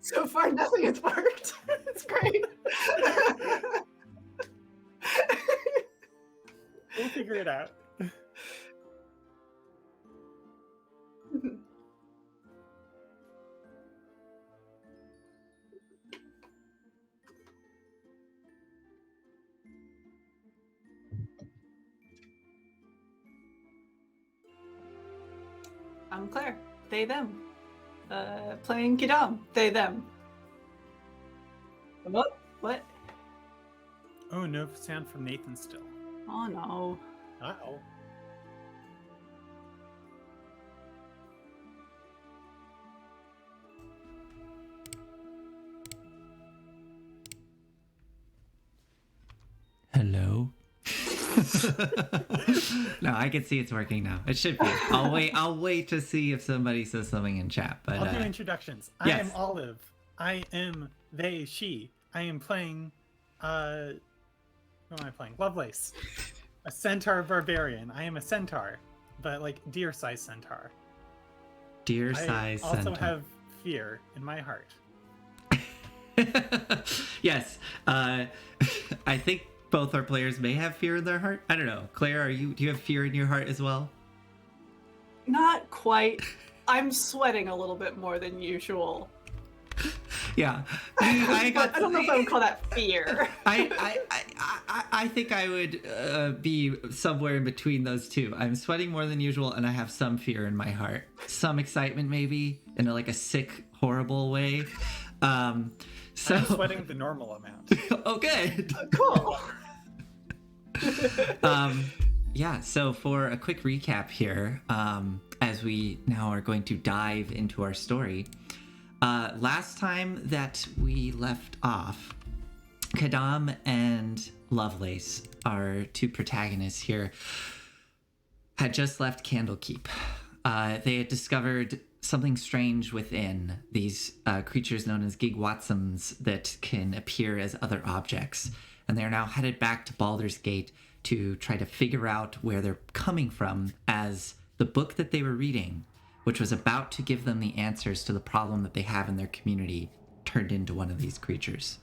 So far, nothing has worked. It's great. We'll figure it out. I'm Claire. They, them. Playing Kidam. They, them. What? Oh, no sound from Nathan still. Oh, no. Uh-oh. Hello? No, I can see it's working now. It should be. I'll wait to see if somebody says something in chat. But I'll do introductions. Yes. I am Olive. I am they, she. I am playing who am I playing? Lovelace. A centaur barbarian. I am a centaur, but like deer-sized centaur. Deer-sized centaur. I also have fear in my heart. Yes. I think both our players may have fear in their heart. I don't know. Claire, do you have fear in your heart as well? Not quite. I'm sweating a little bit more than usual. Yeah. I don't know if I would call that fear. I think I would be somewhere in between those two. I'm sweating more than usual, and I have some fear in my heart. Some excitement, maybe, in a sick, horrible way. So I'm sweating the normal amount. Oh, good. Cool. Yeah, so for a quick recap here, as we now are going to dive into our story, last time that we left off, Kidam and Lovelace, our two protagonists here, had just left Candlekeep. They had discovered something strange within these creatures known as gigwatsums that can appear as other objects. And they're now headed back to Baldur's Gate to try to figure out where they're coming from, as the book that they were reading, which was about to give them the answers to the problem that they have in their community, turned into one of these creatures.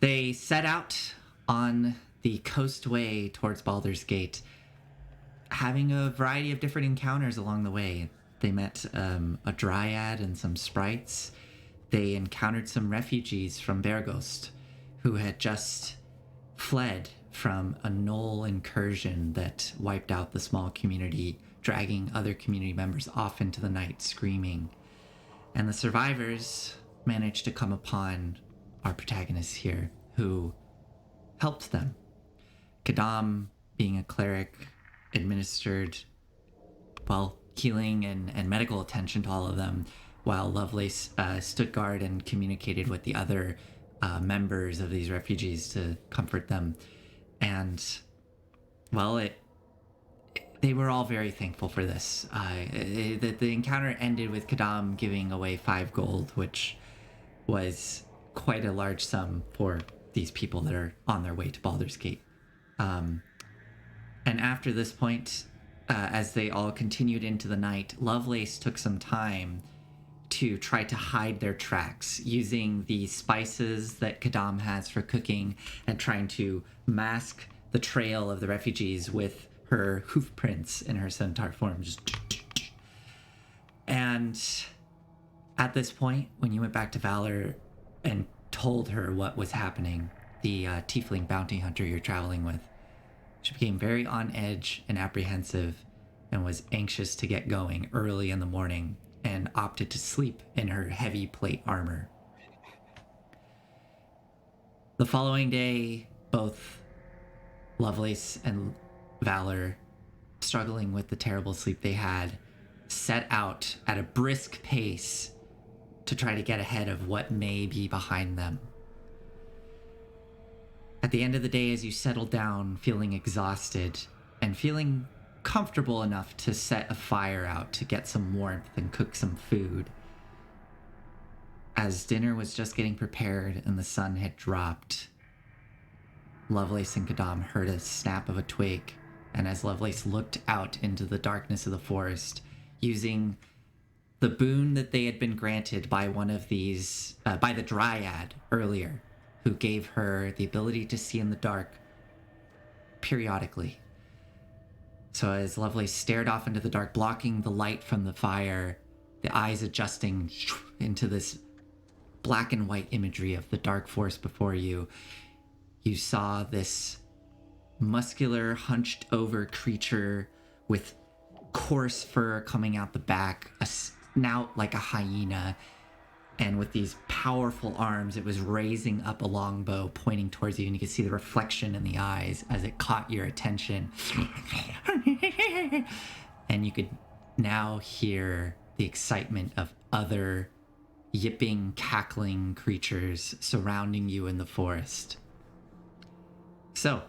They set out on the coastway towards Baldur's Gate, having a variety of different encounters along the way. They met a dryad and some sprites. They encountered some refugees from Beregost who had just fled from a gnoll incursion that wiped out the small community, dragging other community members off into the night screaming. And the survivors managed to come upon our protagonists here, who helped them. Kidam, being a cleric, administered, healing and medical attention to all of them, while Lovelace stood guard and communicated with the other members of these refugees to comfort them. And, they were all very thankful for this. The encounter ended with Kidam giving away 5 gold, which was quite a large sum for these people that are on their way to Baldur's Gate. And after this point, as they all continued into the night, Lovelace took some time to try to hide their tracks, using the spices that Kidam has for cooking and trying to mask the trail of the refugees with her hoof prints in her centaur form. And at this point, when you went back to Valor and told her what was happening, the tiefling bounty hunter you're traveling with, she became very on edge and apprehensive and was anxious to get going early in the morning and opted to sleep in her heavy plate armor. The following day, both Lovelace and Valor, struggling with the terrible sleep they had, set out at a brisk pace to try to get ahead of what may be behind them. At the end of the day, as you settle down, feeling exhausted and feeling comfortable enough to set a fire out to get some warmth and cook some food, as dinner was just getting prepared and the sun had dropped, Lovelace and Kidam heard a snap of a twig, and as Lovelace looked out into the darkness of the forest, using the boon that they had been granted by one of these, by the Dryad earlier, who gave her the ability to see in the dark periodically. So as Lovelace stared off into the dark, blocking the light from the fire, the eyes adjusting into this black and white imagery of the dark forest before you, you saw this muscular, hunched over creature with coarse fur coming out the back, a snout like a hyena, and with these powerful arms, it was raising up a longbow pointing towards you, and you could see the reflection in the eyes as it caught your attention. And you could now hear the excitement of other yipping, cackling creatures surrounding you in the forest. So,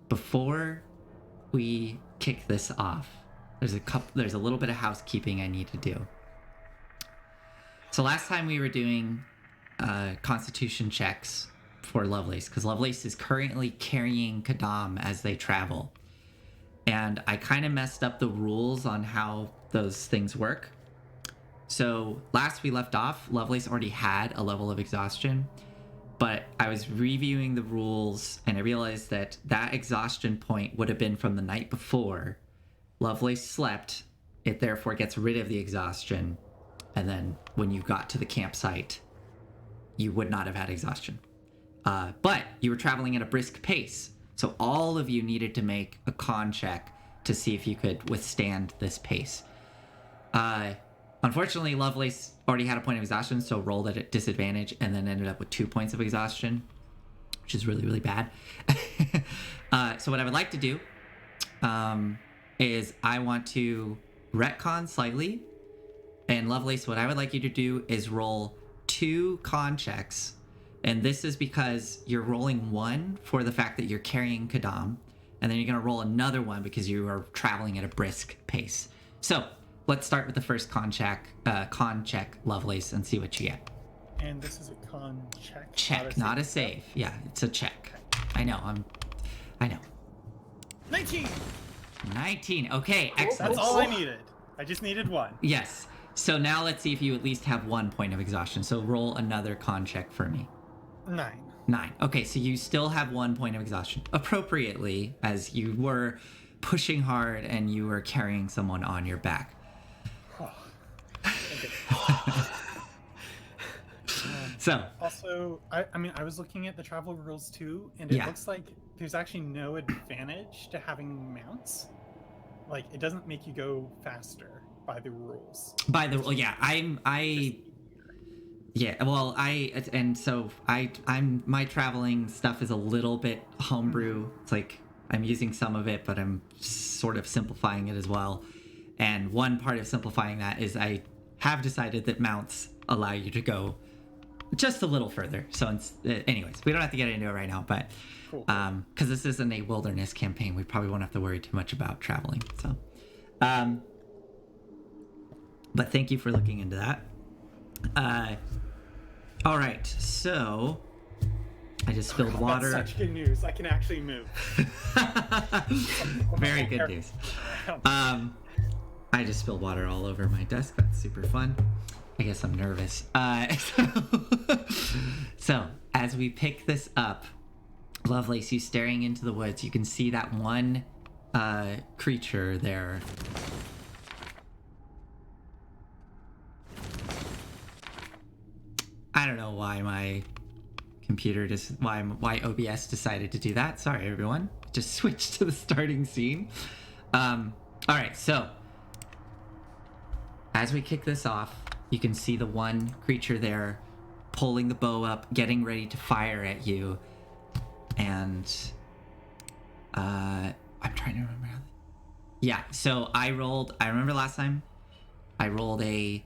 before we kick this off, there's a little bit of housekeeping I need to do. So last time we were doing constitution checks for Lovelace, because Lovelace is currently carrying Kadam as they travel. And I kind of messed up the rules on how those things work. So last we left off, Lovelace already had a level of exhaustion, but I was reviewing the rules and I realized that that exhaustion point would have been from the night before. Lovelace slept, it therefore gets rid of the exhaustion. And then when you got to the campsite, you would not have had exhaustion. But you were traveling at a brisk pace. So all of you needed to make a con check to see if you could withstand this pace. Unfortunately, Lovelace already had a point of exhaustion, so rolled at a disadvantage and then ended up with 2 points of exhaustion, which is really, really bad. So what I would like to do is I want to retcon slightly. And Lovelace, what I would like you to do is roll 2 con checks. And this is because you're rolling 1 for the fact that you're carrying Kadam. And then you're going to roll another one because you are traveling at a brisk pace. So let's start with the first con check, Lovelace, and see what you get. And this is a con check. Check, not a save. Yeah, it's a check. I know. 19! 19. Okay, excellent. That's all I needed. I just needed 1. Yes. So now let's see if you at least have 1 point of exhaustion. So roll another con check for me. 9. 9. Okay, so you still have 1 point of exhaustion. Appropriately, as you were pushing hard and you were carrying someone on your back. So. Also, I was looking at the travel rules too, and it looks like there's actually no advantage to having mounts. Like, it doesn't make you go faster. By the rules. My traveling stuff is a little bit homebrew. It's like I'm using some of it, but I'm sort of simplifying it as well. And one part of simplifying that is I have decided that mounts allow you to go just a little further. So anyways, we don't have to get into it right now, but because this isn't a wilderness campaign, we probably won't have to worry too much about traveling. So but thank you for looking into that. All right, so I just spilled water. That's such good news. I can actually move. Very good news. I just spilled water all over my desk. That's super fun. I guess I'm nervous. So as we pick this up, Lovelace, you staring into the woods, you can see that one creature there. I don't know why my computer why OBS decided to do that. Sorry, everyone. Just switched to the starting scene. All right, so as we kick this off, you can see the one creature there pulling the bow up, getting ready to fire at you. And I'm trying to remember how. Yeah, so I remember last time I rolled a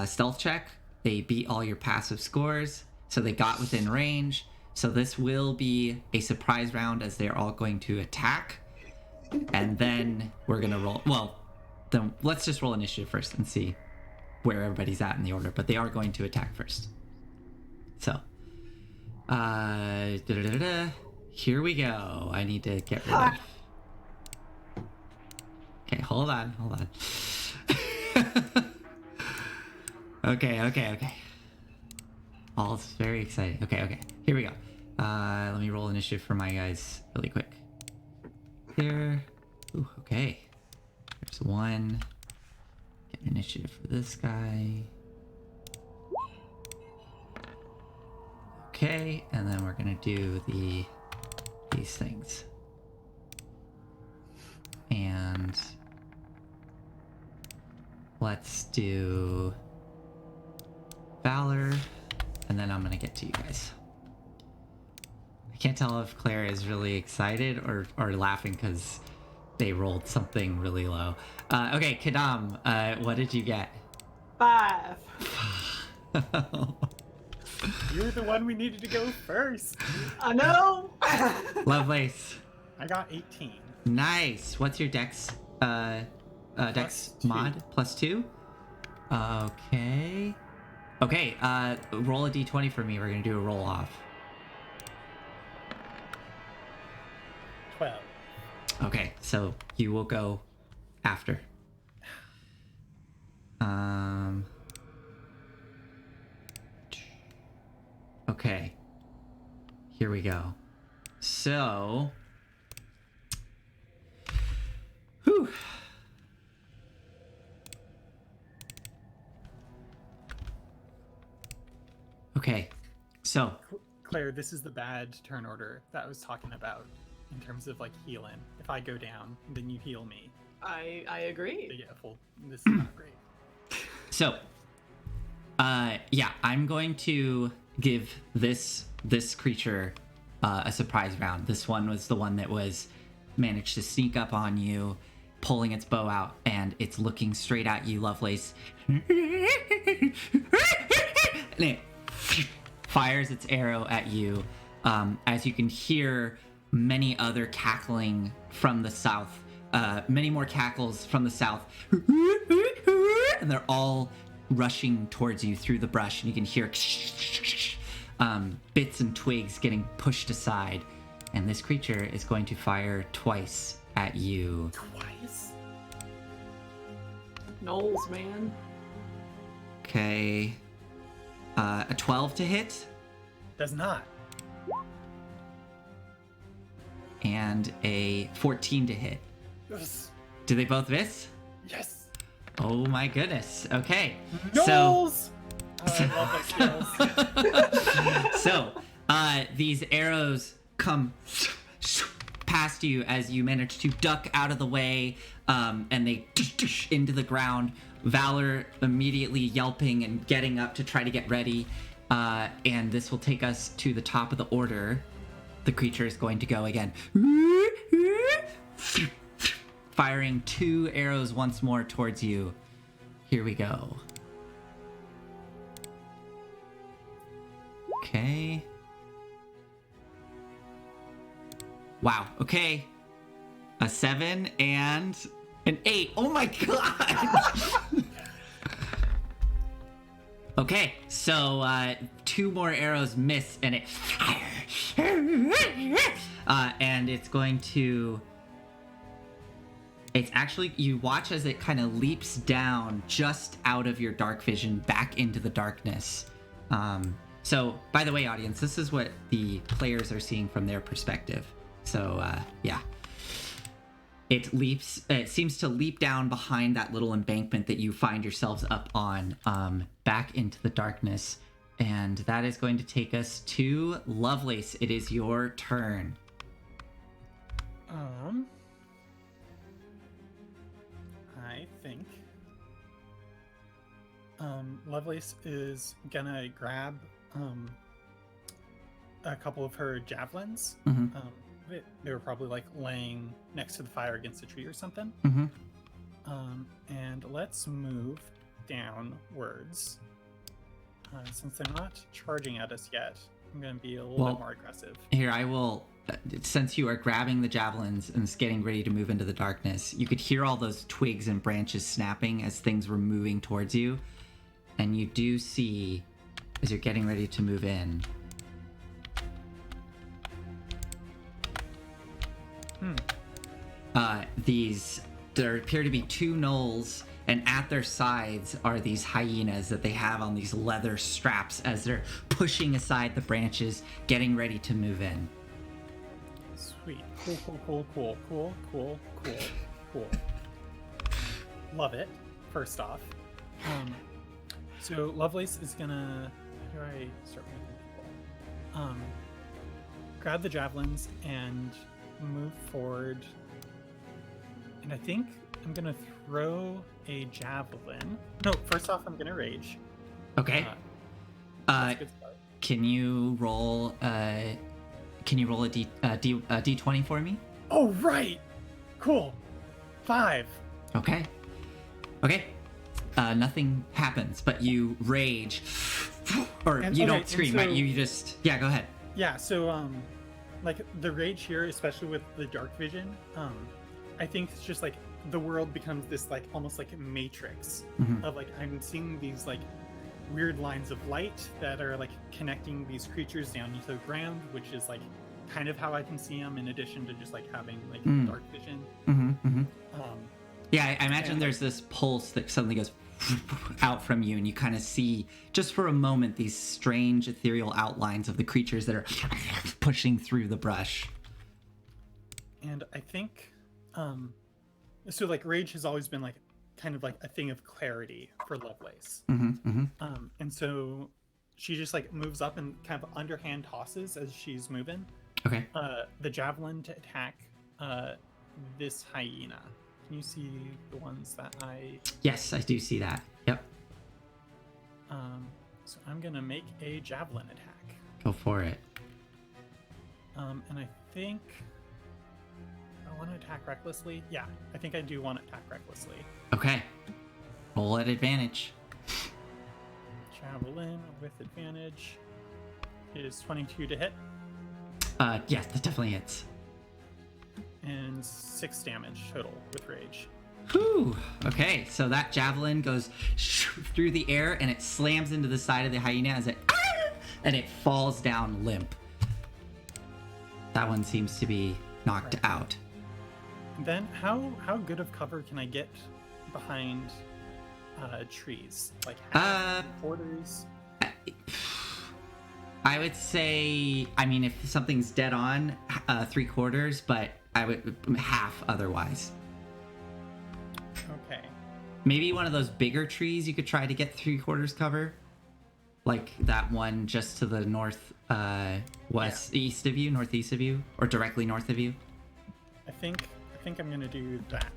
stealth check. They beat all your passive scores, so they got within range. So this will be a surprise round as they're all going to attack. And then we're going to roll... Well, then let's just roll initiative first and see where everybody's at in the order. But they are going to attack first. So, here we go. I need to get rid of... Okay, hold on. Okay. All's very exciting. Okay. Here we go. Let me roll initiative for my guys really quick. Here. Ooh, okay. There's one. Get initiative for this guy. Okay, and then we're gonna do these things. And let's do Valor, and then I'm gonna get to you guys. I can't tell if Claire is really excited or laughing because they rolled something really low. Okay, Kadam, what did you get? 5. You're the one we needed to go first. I know. Lovelace. I got 18. Nice. What's your dex? Dex mod? +2? Okay. Okay, roll a d20 for me. We're gonna do a roll off. 12. Okay, so you will go after. Okay. Here we go. So, whew. Okay. So, Claire, this is the bad turn order that I was talking about in terms of like healing. If I go down, then you heal me. I agree. So, yeah, full. This is not great. So, yeah, I'm going to give this creature a surprise round. This one was the one that was managed to sneak up on you, pulling its bow out, and it's looking straight at you, Lovelace. And it fires its arrow at you. As you can hear many other cackling from the south. Many more cackles from the south. And they're all rushing towards you through the brush, and you can hear bits and twigs getting pushed aside. And this creature is going to fire twice at you. Twice? Gnolls, man. Okay. A 12 to hit, Does not. and a 14 to hit. Yes. Do they both miss? Yes. Oh my goodness. Okay. Gnolls! I love my skills. So, these arrows come past you as you manage to duck out of the way, and they into the ground. Valor immediately yelping and getting up to try to get ready. And this will take us to the top of the order. The creature is going to go again. Firing 2 arrows once more towards you. Here we go. Okay. Wow, okay. A 7 and an 8. Oh my god! Okay, so 2 more arrows miss and it and it's going to, it's actually, you watch as it kind of leaps down just out of your dark vision back into the darkness. So by the way, audience, this is what the players are seeing from their perspective. So yeah, it seems to leap down behind that little embankment that you find yourselves up on, back into the darkness. And that is going to take us to Lovelace. It is your turn. I think Lovelace is gonna grab a couple of her javelins. Mm-hmm. They were probably like laying next to the fire against a tree or something. Mm-hmm. And let's move downwards. Since they're not charging at us yet, I'm gonna be a little bit more aggressive. Here, I will, since you are grabbing the javelins and it's getting ready to move into the darkness, you could hear all those twigs and branches snapping as things were moving towards you. And you do see, as you're getting ready to move in, there appear to be 2 gnolls, and at their sides are these hyenas that they have on these leather straps as they're pushing aside the branches, getting ready to move in. Sweet. Cool. Love it, first off. So Lovelace is gonna... How do I start moving people? Grab the javelins and move forward. And I think I'm gonna throw a javelin. No, first off, I'm gonna rage. Okay. That's a good start. Can you roll a d20 for me? Oh, right! Cool. 5. Okay. Nothing happens, but you rage. Or And- you okay, don't scream, and so- right? You just... Yeah, go ahead. Yeah, so, like, the rage here, especially with the dark vision, I think it's just, like, the world becomes this, like, almost like a matrix Mhm. of, like, I'm seeing these, like, weird lines of light that are, like, connecting these creatures down into the ground, which is, like, kind of how I can see them, in addition to just, like, having, like, dark vision. Yeah, I imagine and- there's this pulse that suddenly goes out from you, and you kind of see, just for a moment, these strange ethereal outlines of the creatures that are pushing through the brush. And I think, so, like, rage has always been, like, kind of like a thing of clarity for Lovelace. And so she just, like, moves up and kind of underhand tosses as she's moving Okay. the javelin to attack this hyena. Can you see the ones that I... Yes, I do see that. Yep. So I'm gonna make a javelin attack. Go for it. And I think I want to attack recklessly. Yeah, I think I do want to attack recklessly. Okay. Roll at advantage. Javelin with advantage is 22 to hit Yes, that definitely hits. and 6 damage total with rage. Whew. Okay, so that javelin goes through the air and it slams into the side of the hyena as it and it falls down limp. That one seems to be knocked out. And then how good of cover can I get behind trees? Like half, quarters? I would say, I mean, if something's dead on, 3/4, but I would half otherwise. Okay. Maybe one of those bigger trees you could try to get 3/4 cover, like that one just to the north, east of you, northeast of you, or directly north of you. I think I'm gonna do that.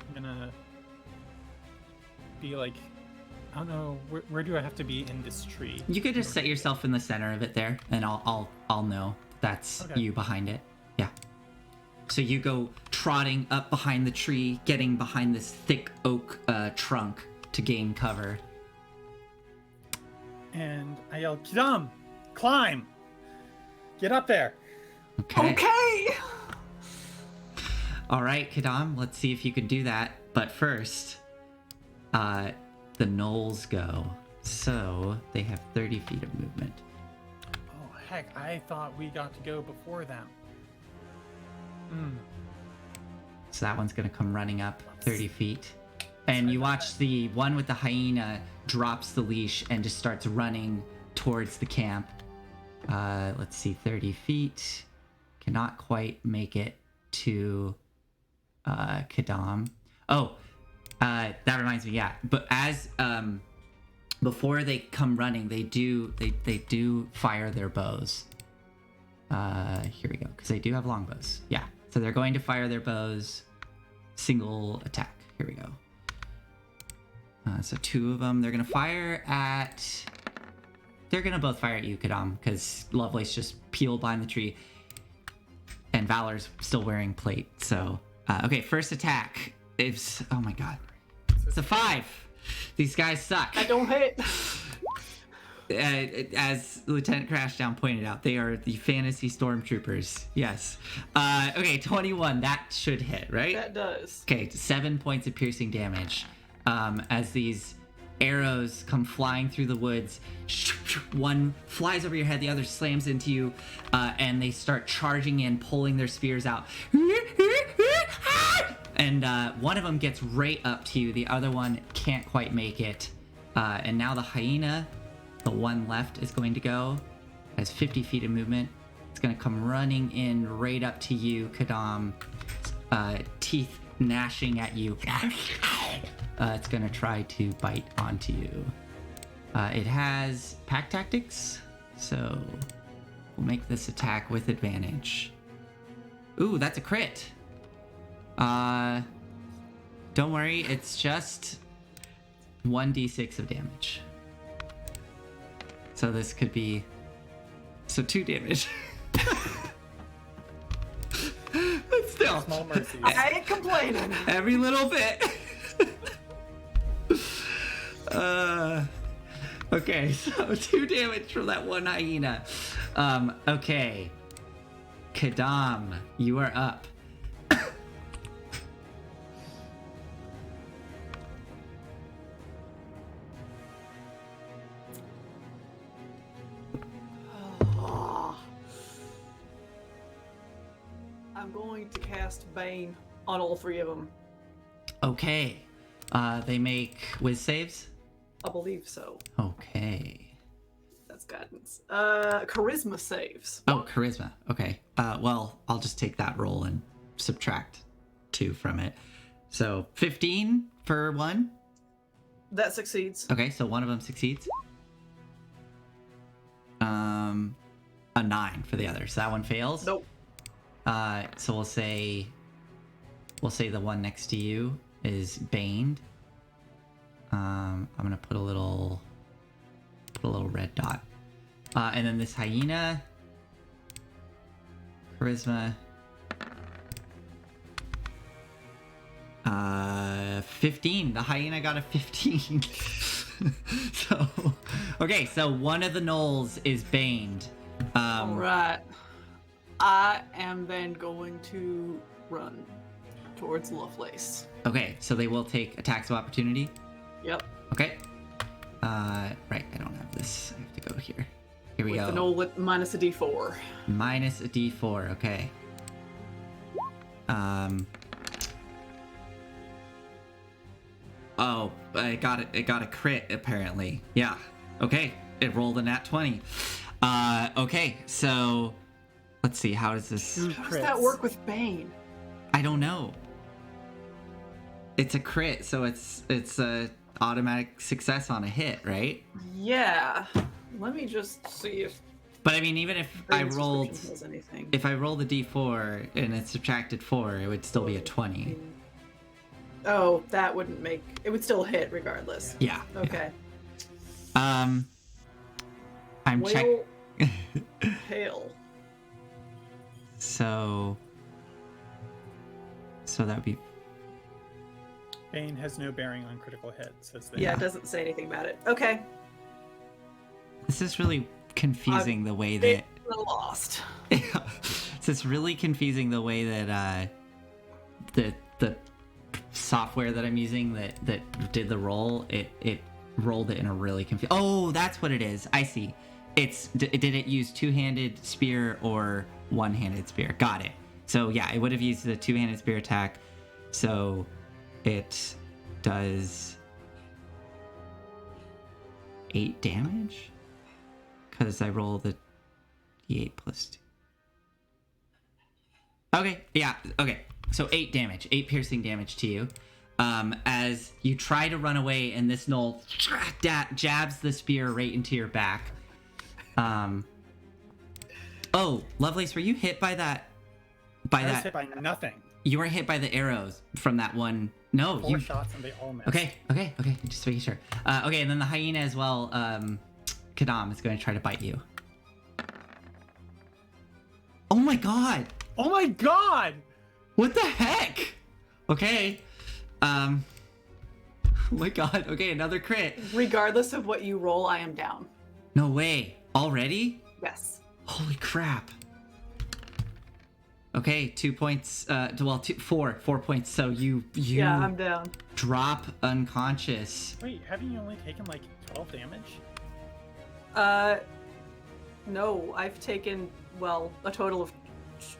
I'm gonna be like, I don't know, where do I have to be in this tree? You could just set yourself in the center of it there, and I'll know that's Okay. you behind it. Yeah. So you go trotting up behind the tree, getting behind this thick oak trunk to gain cover. And I yell, Kidam, climb! Get up there! Okay. All right, Kadam, let's see if you can do that. But first, the gnolls go. So they have 30 feet of movement. Oh, heck, I thought we got to go before them. So that one's going to come running up 30 feet. And you watch the one with the hyena drops the leash and just starts running towards the camp. Let's see, 30 feet. Cannot quite make it to Kadam. Oh, that reminds me, yeah. But as before they come running, they do fire their bows. Here we go, because they do have longbows. Yeah, so they're going to fire their bows. Single attack. Here we go. So 2 of them. They're gonna fire at. They're gonna both fire at you, Kadam, because Lovelace just peeled behind the tree, and Valor's still wearing plate. So okay, first attack. It's oh my god, it's a 5. These guys suck. I don't hit. As Lieutenant Crashdown pointed out, they are the fantasy stormtroopers. Yes. Okay, 21. That should hit, right? That does. Okay, 7 points of piercing damage. As these arrows come flying through the woods, one flies over your head, the other slams into you, and they start charging in, pulling their spears out. And one of them gets right up to you. The other one can't quite make it. And now the hyena, the one left, is going to go. Has 50 feet of movement. It's going to come running in right up to you, Kadam. Teeth gnashing at you. It's going to try to bite onto you. It has pack tactics, so we'll make this attack with advantage. Ooh, that's a crit. Don't worry, it's just 1d6 of damage. So this could be... So 2 damage. But still. Small mercies. I ain't complaining. Every little bit. Okay, so 2 damage from that one hyena. Okay. Kadam, you are up. I'm going to cast Bane on all 3 of them. Okay. They make whiz saves? I believe so. Okay. That's guidance. Charisma saves. Oh, charisma. Okay. Well, I'll just take that roll and subtract 2 from it. So 15 for one. That succeeds. Okay, so one of them succeeds. A 9 for the other. So that one fails. Nope. So we'll say the one next to you is baned. I'm gonna put a little red dot. And then this hyena, charisma, 15. The hyena got a 15. So, okay, so one of the gnolls is baned. All right. I am then going to run towards Lovelace. Okay, so they will take attacks of opportunity. Yep. Okay. Right, I don't have this. I have to go here. Here we With go. the Gnoll with minus a D4. Minus a D4. Okay. Oh, it got a crit apparently. Yeah. Okay. It rolled a nat 20. Okay. So, let's see. How does this? How does that work with Bane? I don't know. It's a crit, so it's a automatic success on a hit, right? Yeah. Let me just see if But I mean, even if I Brain's rolled, description has anything. if I rolled a d4 and it subtracted 4, it would still be a 20. Oh, that wouldn't make it would still hit regardless. Yeah. Okay. Yeah. I'm check. Whale hail. So that would be. Bane has no bearing on critical hits. Says Yeah, it doesn't say anything about it. Okay. This is really confusing the way that. Lost. It's just really confusing the way that the software that I'm using that did the roll it rolled it in a really confusing. Oh, that's what it is. I see. Did it use two-handed spear or one-handed spear? Got it. So yeah, it would have used the two-handed spear attack. So it does 8 damage because I roll the d8 plus 2. Okay, yeah, okay. So 8 damage, 8 piercing damage to you. As you try to run away, and this gnoll jabs the spear right into your back. Oh, Lovelace, were you hit by that? I was hit by nothing. You were hit by the arrows from that one. No, 4 shots and they all missed. Okay. Just making sure. Okay, and then the hyena as well. Kadam is going to try to bite you. Oh my god! Oh my god! What the heck? Okay. Oh my god. Okay, another crit. Regardless of what you roll, I am down. No way. Already? Yes. Holy crap. Okay, 2 points. Four points. So you Yeah, I'm down. drop unconscious. Wait, haven't you only taken like 12 damage? No, I've taken, well, a total of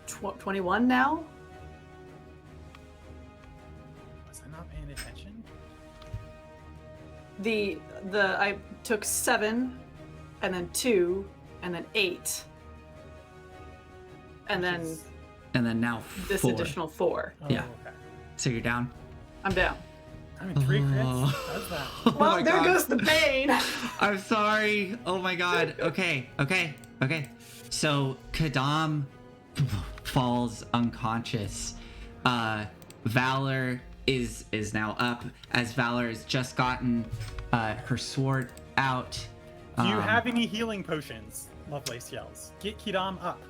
21 now. paying attention. I took 7, and then 2, and then 8, and then And then now this 4. additional 4. Oh, Yeah. Okay. So you're down. I'm down. I mean, 3 crits Oh. does that. Oh Well, my there God. goes the pain. I'm sorry. Oh my God. Okay. So Kadam falls unconscious. Valor is now up, as Valor has just gotten her sword out. Do you have any healing potions? Lovelace yells. Get Kidam up.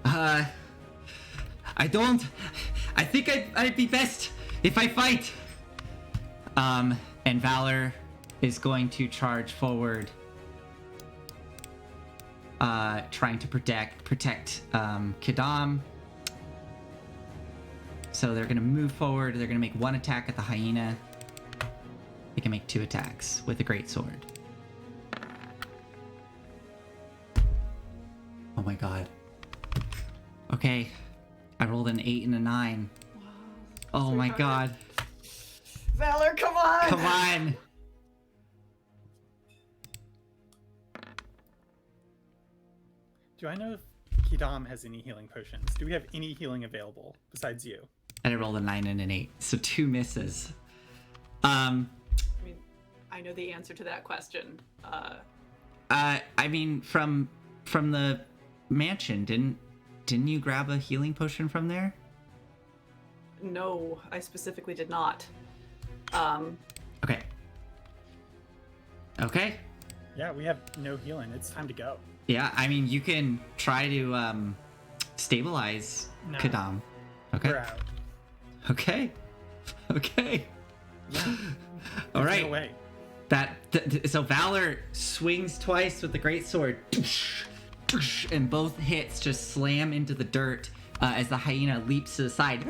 I don't. I think I'd be best if I fight. And Valor is going to charge forward, trying to protect Kidam. So they're gonna move forward. They're gonna make 1 attack at the hyena. They can make 2 attacks with the greatsword. Oh my God. Okay, I rolled an 8 and a 9. Oh my God. Valor, come on. Come on. Do I know if Kidam has any healing potions? Do we have any healing available besides you? And I rolled a 9 and an 8, so 2 misses. I mean, I know the answer to that question. I mean, from the mansion, didn't you grab a healing potion from there? No, I specifically did not. Okay. Yeah, we have no healing. It's time to go. Yeah, I mean, you can try to stabilize No. Kadam. Okay. We're out. Okay. Yeah. All There's right. No way. So Valor swings twice with the greatsword, and both hits just slam into the dirt as the hyena leaps to the side.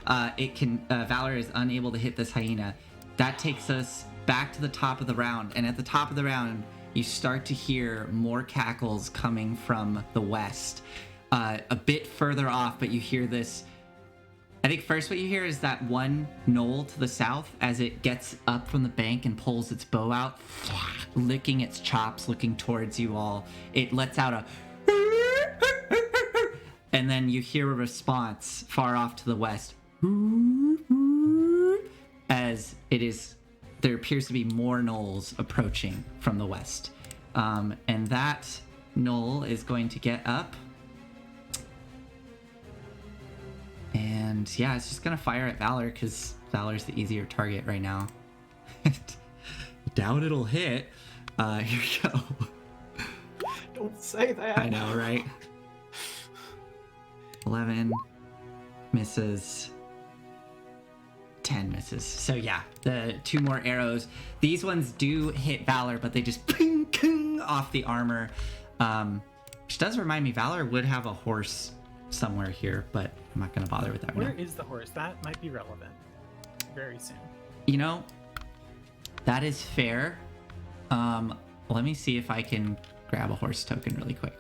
Valor is unable to hit this hyena. That takes us back to the top of the round, and at the top of the round, you start to hear more cackles coming from the west. A bit further off, but you hear this. I think first what you hear is that one gnoll to the south as it gets up from the bank and pulls its bow out, licking its chops, looking towards you all. It lets out a and then you hear a response far off to the west as there appears to be more gnolls approaching from the west. And that gnoll is going to get up. And yeah, it's just gonna fire at Valor because Valor's the easier target right now. Doubt it'll hit. Here we go. Don't say that. I know, right? 11 misses. 10 misses. So yeah, the 2 more arrows. These ones do hit Valor, but they just ping, ping off the armor. Which does remind me, Valor would have a horse somewhere here, but I'm not going to bother with that Where right now. is the horse? That might be relevant very soon. You know, that is fair. Let me see if I can grab a horse token really quick.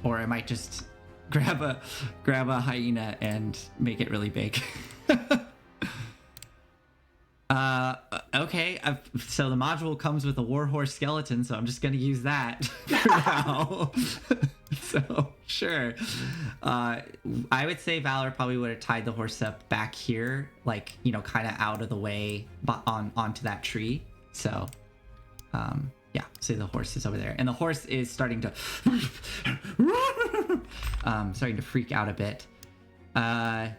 Or I might just grab a hyena and make it really big. Okay, so the module comes with a warhorse skeleton, so I'm just gonna use that for now. So sure. I would say Valor probably would have tied the horse up back here, like, you know, kind of out of the way, but onto that tree. So yeah, so the horse is over there, and the horse is starting to freak out a bit. And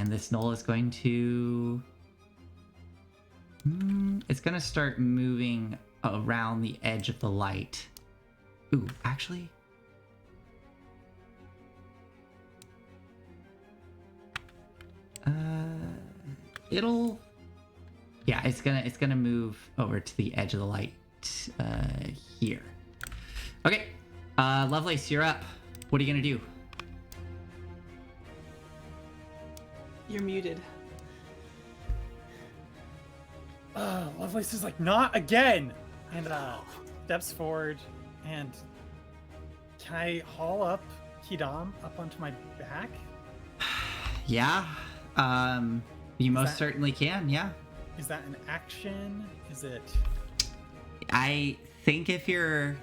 this gnoll is going to it's gonna start moving around the edge of the light. Ooh, actually, it's gonna move over to the edge of the light here. Okay, Lovelace, you're up. What are you gonna do? You're muted. Lovelace is like, not again! And steps forward, and can I haul up Kidam up onto my back? Yeah. You most that- certainly can. Yeah. Is that an action? Is it? I think if you're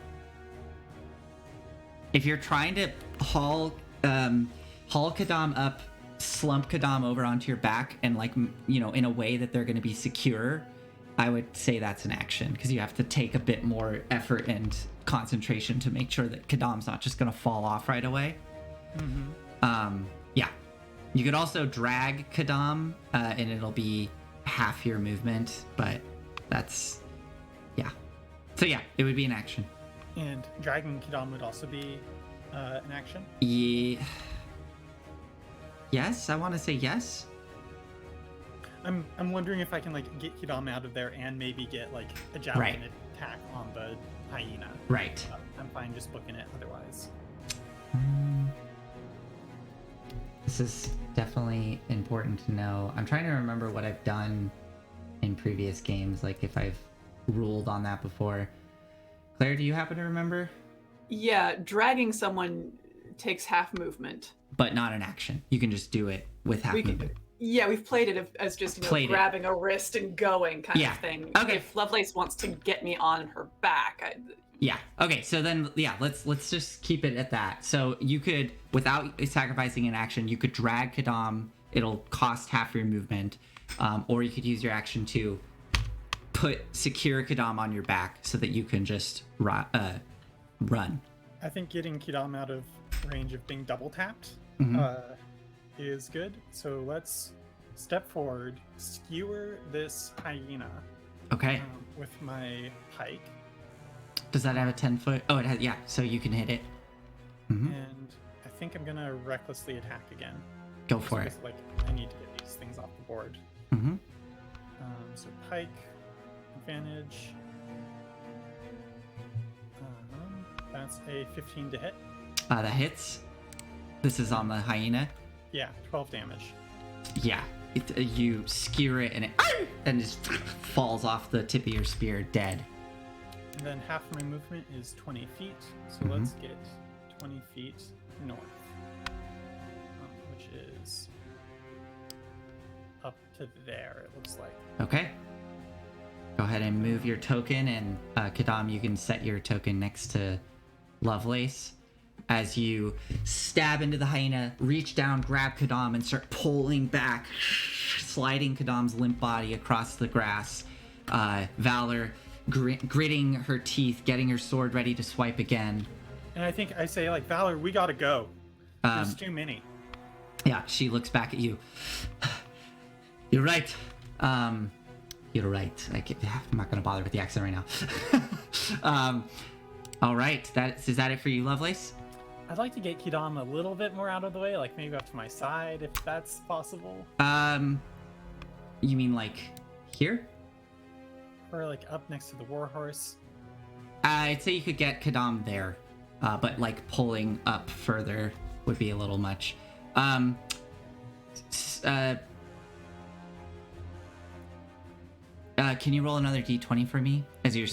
trying to haul Kadam up, slump Kadam over onto your back, and like in a way that they're going to be secure, I would say that's an action because you have to take a bit more effort and concentration to make sure that Kadam's not just going to fall off right away. Yeah. You could also drag Kadam, and it'll be half your movement, but that's yeah. So yeah, it would be an action. And dragging Kidam would also be an action. Yeah. Yes, I want to say yes. I'm wondering if I can like get Kidam out of there and maybe get like a javelin attack on the hyena. Right. I'm fine just booking it otherwise. This is definitely important to know. I'm trying to remember what I've done in previous games, like if I've ruled on that before. Claire, do you happen to remember? Yeah, dragging someone takes half movement. But not an action. You can just do it with half movement. Yeah, we've played it as just grabbing a wrist and going kind of thing. Okay. If Lovelace wants to get me on her back, Yeah. Okay. So then, yeah, let's just keep it at that. So you could, without sacrificing an action, you could drag Kadam. It'll cost half your movement, or you could use your action to secure Kadam on your back so that you can just run. I think getting Kidam out of range of being double tapped is good. So let's step forward, skewer this hyena Okay. with my pike. Does that have a 10-foot? Oh, it has. Yeah. So you can hit it. And I think I'm gonna recklessly attack again. Go for it. Like I need to get these things off the board. So pike, advantage. That's a 15 to hit. That hits. This is on the hyena. Yeah, 12 damage. Yeah. You skewer it and just falls off the tip of your spear dead. And then half my movement is 20 feet. So let's get 20 feet north, which is up to there, it looks like. Okay. Go ahead and move your token, and Kadam, you can set your token next to Lovelace. As you stab into the hyena, reach down, grab Kadam, and start pulling back, sliding Kadam's limp body across the grass. Valor gritting her teeth, getting her sword ready to swipe again. And I think I say, like, Valor, we gotta go. There's too many. Yeah, she looks back at you. You're right. You're right. I'm not going to bother with the accent right now. All right. Is that it for you, Lovelace? I'd like to get Kidam a little bit more out of the way, like maybe up to my side, if that's possible. You mean like here? Or like up next to the warhorse. I'd say you could get Kadam there, but like pulling up further would be a little much. Can you roll another d20 for me? As you're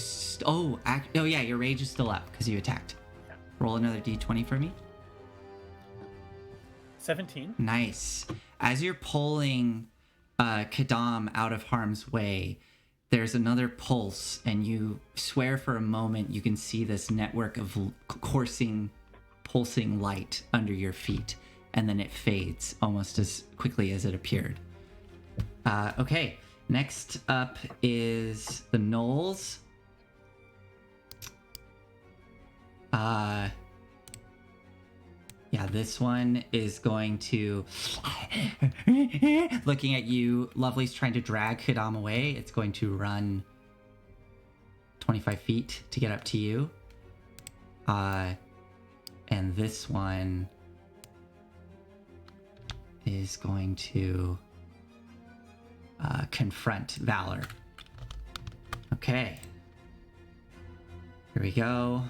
yeah, your rage is still up because you attacked. Yeah. Roll another d20 for me. 17. Nice. As you're pulling Kadam out of harm's way, there's another pulse, and you swear for a moment you can see this network of pulsing light under your feet, and then it fades almost as quickly as it appeared. Okay. Next up is the gnolls. Yeah, this one is going to... Looking at you, Lovely's trying to drag Kadam away. It's going to run 25 feet to get up to you. And this one is going to... confront Valor. Okay. Here we go.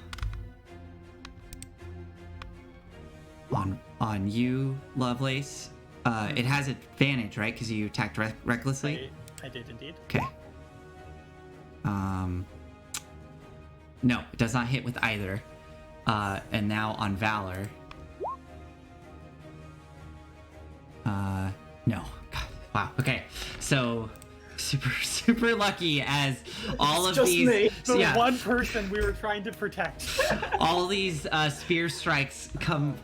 On you, Lovelace. It has advantage, right? Because you attacked recklessly? I did indeed. Okay. No, it does not hit with either. And now on Valor. No. God. Wow. Okay. So super lucky as all of just these me. The one person we were trying to protect. all these spear strikes come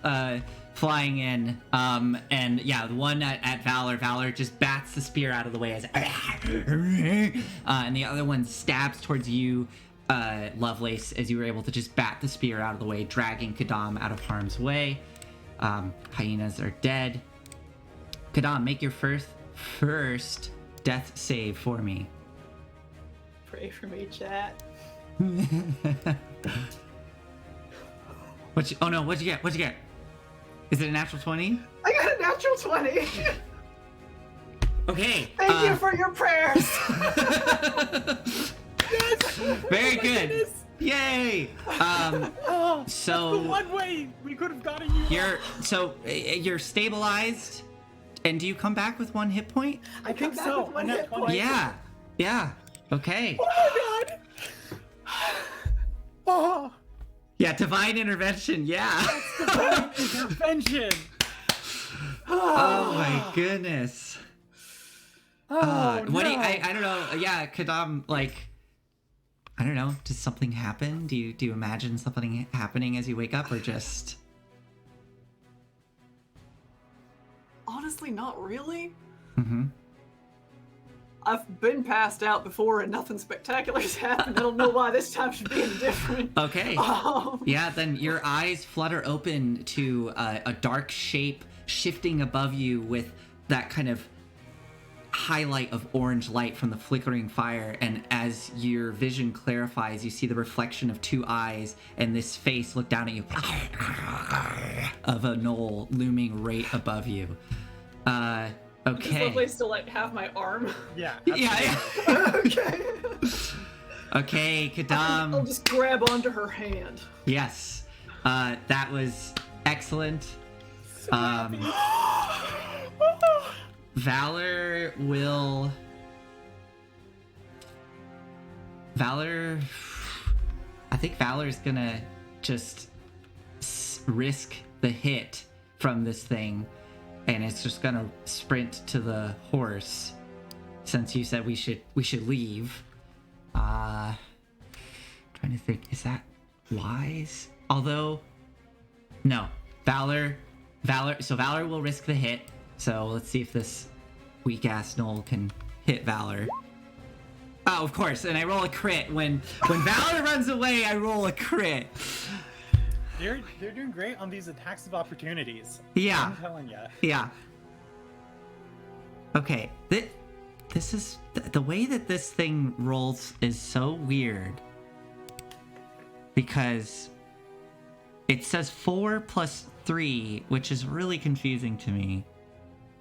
flying in, and yeah, the one at Valor just bats the spear out of the way as and the other one stabs towards you, Lovelace, as you were able to just bat the spear out of the way, dragging Kadam out of harm's way. Hyenas are dead. Kadam, make your first death save for me. Pray for me, chat. Oh no, what'd you get? What'd you get? Is it a natural 20? I got a natural 20. Okay. Thank you for your prayers. Very good. Yay. So The one way we could have gotten you. you're stabilized, and do you come back with 1 hit point? I think back so. with one And hit that point. Yeah. Okay. Oh my god. Oh. Yeah, divine intervention. Yeah. Intervention. Oh my goodness. Oh, What do no. you, I don't know. Yeah, Kadam, like, I don't know. Does something happen? Do you imagine something happening as you wake up, or just? Honestly, not really. Mm-hmm. I've been passed out before and nothing spectacular's happened. I don't know why this time should be any different. Okay. Yeah, then your eyes flutter open to a dark shape shifting above you with that kind of highlight of orange light from the flickering fire, and as your vision clarifies, you see the reflection of 2 eyes and this face look down at you of a gnoll looming right above you. Okay. Lovely still like have my arm. Yeah. Yeah. Okay. Okay, Kadam. I'll just grab onto her hand. Yes. That was excellent. Valor, I think Valor's gonna just risk the hit from this thing, and it's just gonna sprint to the horse, since you said we should leave. Trying to think, is that wise? Although, no, Valor, so Valor will risk the hit. So let's see if this weak ass gnoll can hit Valor. Oh, of course, and I roll a crit. When Valor runs away, I roll a crit. You're doing great on these attacks of opportunities. Yeah. I'm telling you. Yeah. Okay, this is the way that this thing rolls is so weird, because it says 4 plus 3, which is really confusing to me.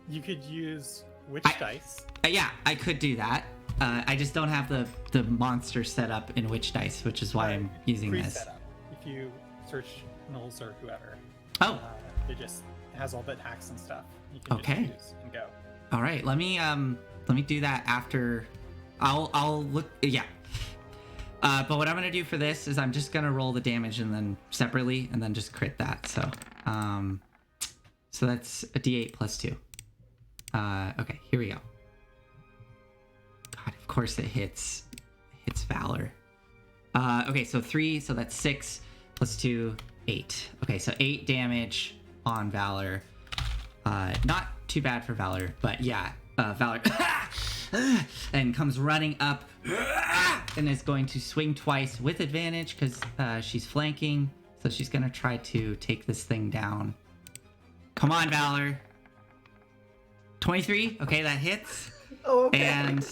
You could use witch dice. Yeah, I could do that. I just don't have the monster set up in Witch Dice, which is why I'm using this. Pre-setup. If you search gnolls or whoever, Oh, it just has all the attacks and stuff. You can Okay. just use and go. all right. Let me do that after. I'll look. Yeah. But what I'm gonna do for this is I'm just gonna roll the damage and then separately, and then just crit that. So that's a D8 plus 2. Okay, here we go. God, of course it hits Valor. Okay, so 3, so that's 6 plus 2, 8. Okay, so 8 damage on Valor. Not too bad for Valor, but yeah, Valor and comes running up and is going to swing twice with advantage because she's flanking. So she's gonna try to take this thing down. Come on, Valor. 23. Okay, that hits. Oh, okay. And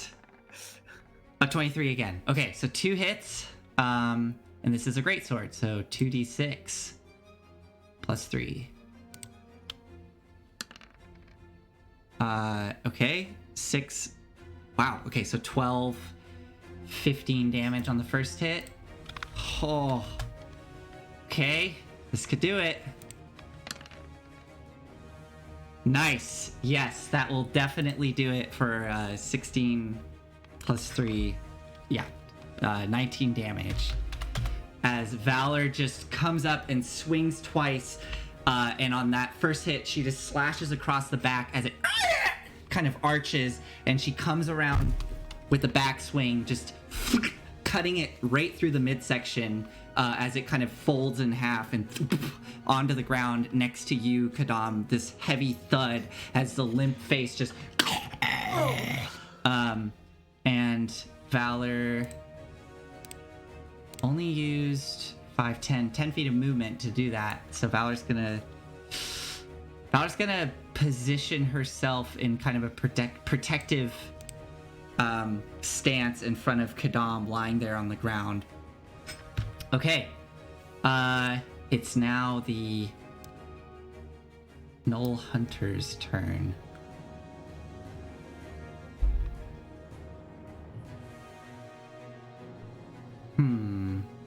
a 23 again. Okay, so 2 hits. And this is a great sword, so 2d6 plus 3. Okay, 6. Wow, okay, so 12, 15 damage on the first hit. Oh, okay, this could do it. Nice. Yes, that will definitely do it for 16 plus 3. Yeah, 19 damage. As Valor just comes up and swings twice. And on that first hit, she just slashes across the back as it kind of arches, and she comes around with the backswing, just cutting it right through the midsection as it kind of folds in half and onto the ground next to you, Kadam. This heavy thud as the limp face just... and Valor only used 5, 10 feet of movement to do that. So Valor's gonna position herself in kind of a protective stance in front of Kadam lying there on the ground. Okay. It's now the Gnoll Hunter's turn.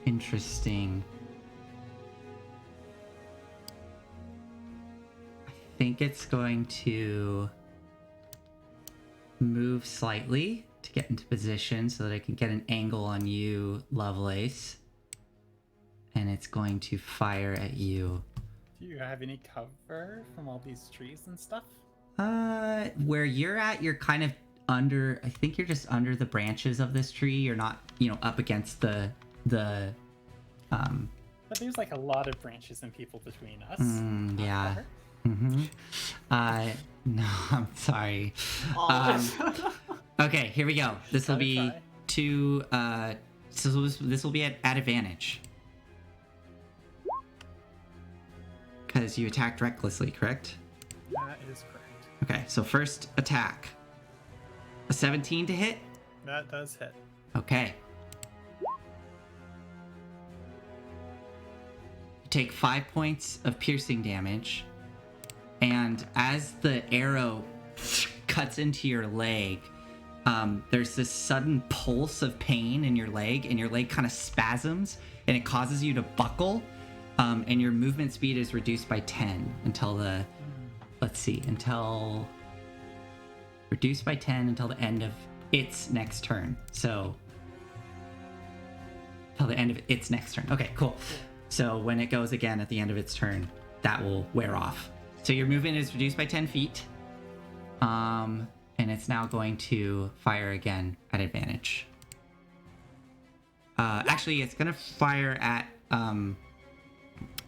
Interesting. I think it's going to move slightly to get into position so that I can get an angle on you, Lovelace. And it's going to fire at you. Do you have any cover from all these trees and stuff? Where you're at, you're kind of under, I think you're just under the branches of this tree. You're not, up against the But there's like a lot of branches and people between us. Yeah. No, I'm sorry. Okay, here we go. This will be two, so this will be at advantage. Because you attacked recklessly, correct? That is correct. Okay, so first attack. A 17 to hit? That does hit. Okay. You take 5 points of piercing damage, and as the arrow cuts into your leg, there's this sudden pulse of pain in your leg, and your leg kind of spasms, and it causes you to buckle, and your movement speed is reduced by 10 until the... reduced by 10 until the end of its next turn. So, till the end of its next turn. Okay, cool. So when it goes again at the end of its turn, that will wear off. So your movement is reduced by 10 feet. And it's now going to fire again at advantage. Actually, it's going to fire at...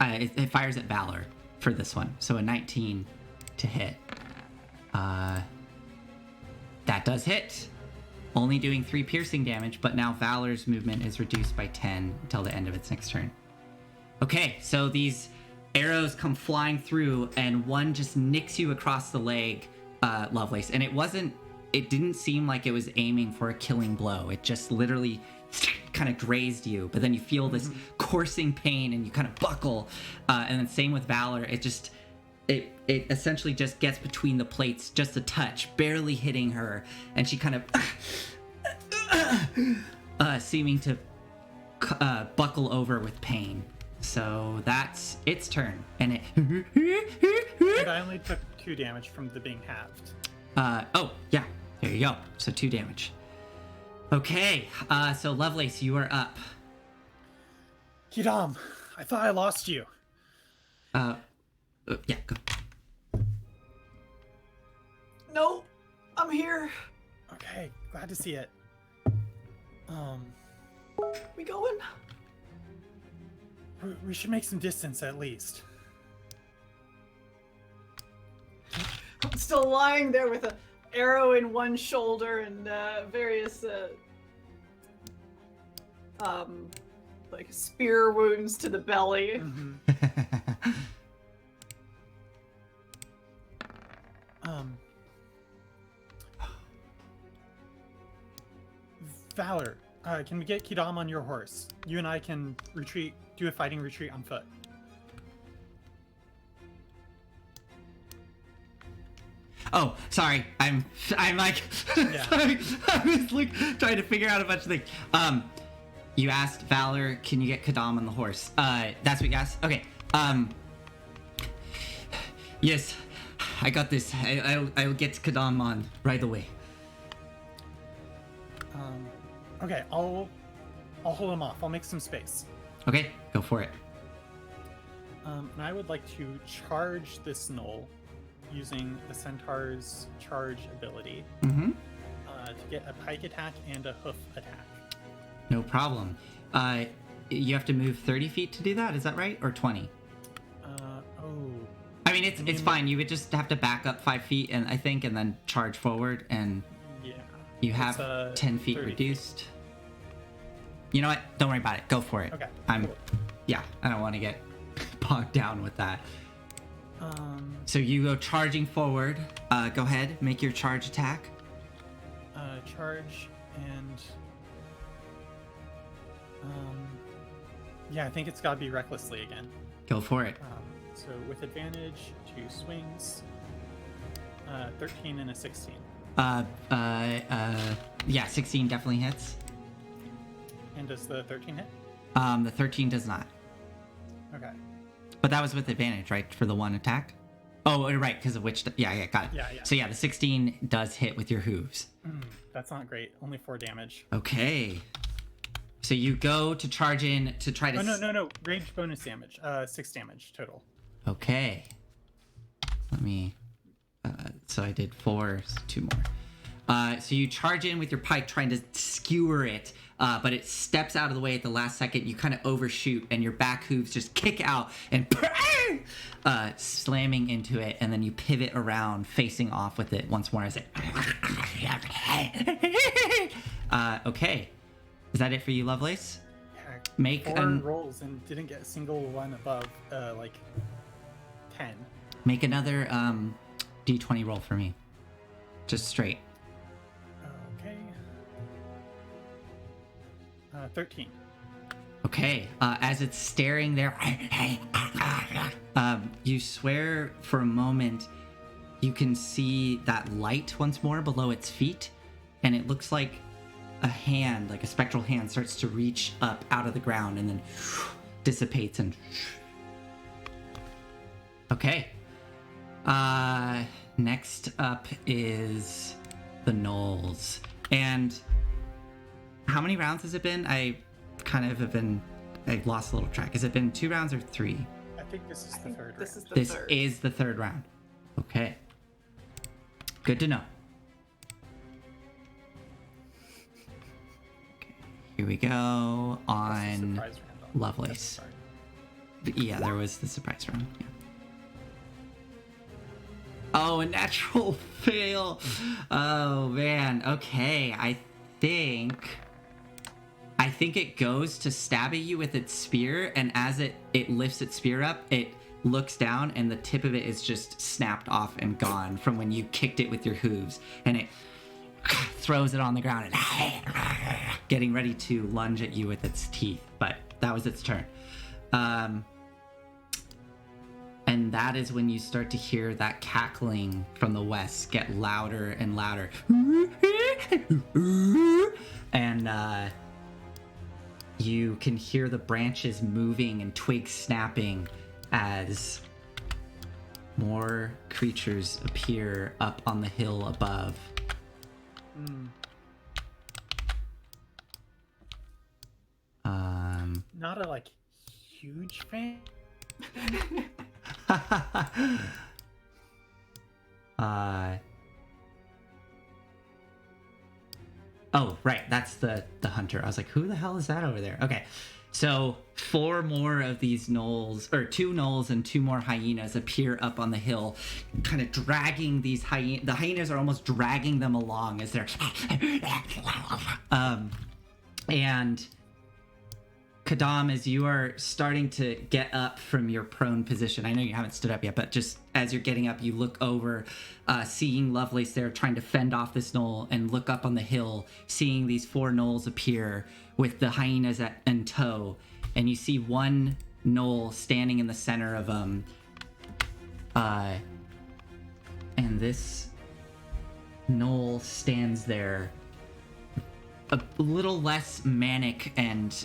it fires at Valor for this one. So a 19 to hit. That does hit. Only doing 3 piercing damage, but now Valor's movement is reduced by 10 until the end of its next turn. Okay, so these arrows come flying through, and one just nicks you across the leg, Lovelace. And it didn't seem like it was aiming for a killing blow. It just literally kind of grazed you, but then you feel this coursing pain and you kind of buckle. And then same with Valor. It essentially just gets between the plates just a touch, barely hitting her, and she kind of seeming to buckle over with pain. So that's its turn, and it... And I only took 2 damage from the being halved. Oh, yeah, there you go. So 2 damage. Okay, so Lovelace, you are up. Kidam, I thought I lost you. Yeah, go. No, I'm here. Okay, glad to see it. We going? We should make some distance at least. I'm still lying there with an arrow in one shoulder and various like spear wounds to the belly. Valor, can we get Kidam on your horse? You and I can retreat, do a fighting retreat on foot. Oh, sorry. I'm like, Yeah. sorry. I was like trying to figure out a bunch of things. You asked Valor, can you get Kadam on the horse? That's what you asked? Okay. Yes, I got this. I'll get Kadam on right away. Okay, I'll hold him off. I'll make some space. Okay, go for it. And I would like to charge this gnoll using the centaur's charge ability Mm-hmm. to get a pike attack and a hoof attack. No problem. You have to move 30 feet to do that, is that right? Or 20? I mean, it's fine. You would just have to back up 5 feet, and I think, and then charge forward, and Yeah. you have 10 feet 30 reduced. You know what? Don't worry about it. Go for it. Okay. Cool. Yeah, I don't want to get bogged down with that. So you go charging forward. Go ahead, make your charge attack. Charge and yeah, I think it's got to be recklessly again. Go for it. So with advantage, 2 swings, 13 and a 16. Yeah, 16 definitely hits. And does the 13 hit? The 13 does not. Okay. But that was with advantage, right, for the one attack? Oh, right, because of which... Yeah, got it. Yeah. So yeah, the 16 does hit with your hooves. That's not great. Only 4 damage. Okay. So you go to charge in to try to... Oh, no. Range bonus damage. 6 damage total. Okay. Let me... so I did 4, so 2 more. So you charge in with your pike trying to skewer it, but it steps out of the way at the last second. You kind of overshoot, and your back hooves just kick out and slamming into it, and then you pivot around, facing off with it once more as it... okay. Is that it for you, Lovelace? Yeah, Make 4 rolls and didn't get a single one above, 10. Make another d20 roll for me. Just straight. Okay. 13. Okay, as it's staring there, you swear for a moment you can see that light once more below its feet, and it looks like a hand, like a spectral hand, starts to reach up out of the ground and then dissipates and... Okay. Next up is the gnolls. And how many rounds has it been? I lost a little track. Has it been 2 rounds or 3? I think this is the third round. This is the third round. Okay. Good to know. Okay, here we go on Lovelace. Yeah, there was the surprise round. Yeah. Oh, a natural fail. Oh, man. Okay, I think it goes to stab at you with its spear, and as it lifts its spear up, it looks down, and the tip of it is just snapped off and gone from when you kicked it with your hooves, and it throws it on the ground and getting ready to lunge at you with its teeth. But that was its turn. And that is when you start to hear that cackling from the west get louder and louder. And you can hear the branches moving and twigs snapping as more creatures appear up on the hill above. Not a huge fan. Oh, right, that's the hunter. I was like, who the hell is that over there? Okay, so 4 more of these gnolls, or 2 gnolls and 2 more hyenas appear up on the hill, kind of dragging these hyenas. The hyenas are almost dragging them along as they're and Kadam, as you are starting to get up from your prone position, I know you haven't stood up yet, but just as you're getting up, you look over, seeing Lovelace there trying to fend off this gnoll, and look up on the hill, seeing these 4 gnolls appear with the hyenas in tow, and you see one gnoll standing in the center of them, and this gnoll stands there a little less manic and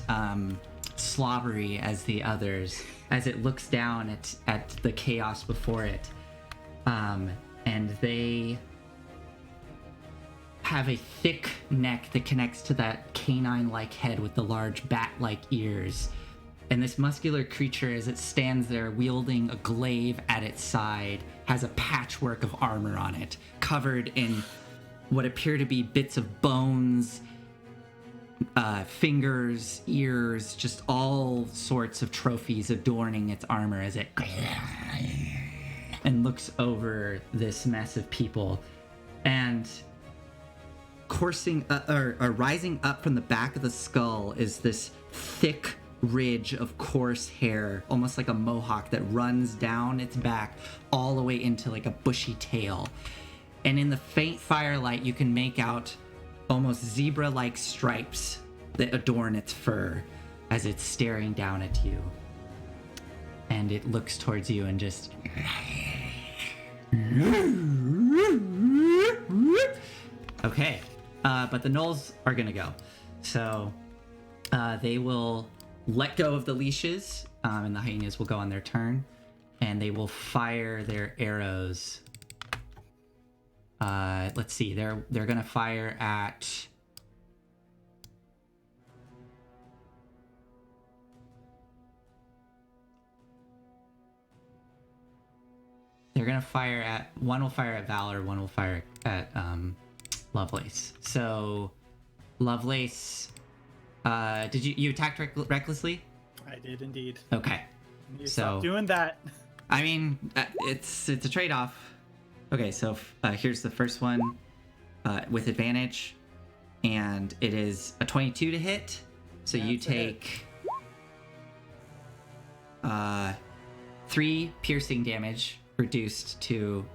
slobbery as the others, as it looks down at the chaos before it. And they have a thick neck that connects to that canine-like head with the large bat-like ears. And this muscular creature, as it stands there wielding a glaive at its side, has a patchwork of armor on it, covered in what appear to be bits of bones, fingers, ears, just all sorts of trophies adorning its armor as it and looks over this mess of people. And coursing or rising up from the back of the skull is this thick ridge of coarse hair, almost like a mohawk that runs down its back all the way into like a bushy tail. And in the faint firelight, you can make out almost zebra-like stripes that adorn its fur as it's staring down at you. And it looks towards you and just... Okay, but the gnolls are gonna go. So they will let go of the leashes, and the hyenas will go on their turn, and they will fire their arrows. Let's see, they're gonna fire at... They're gonna fire at... One will fire at Valor, one will fire at Lovelace. So, Lovelace, did you attacked recklessly? I did indeed. Okay. You So- stop doing that. I mean, it's a trade-off. Okay, so here's the first one with advantage, and it is a 22 to hit. So you That's a hit. take 3 piercing damage, reduced to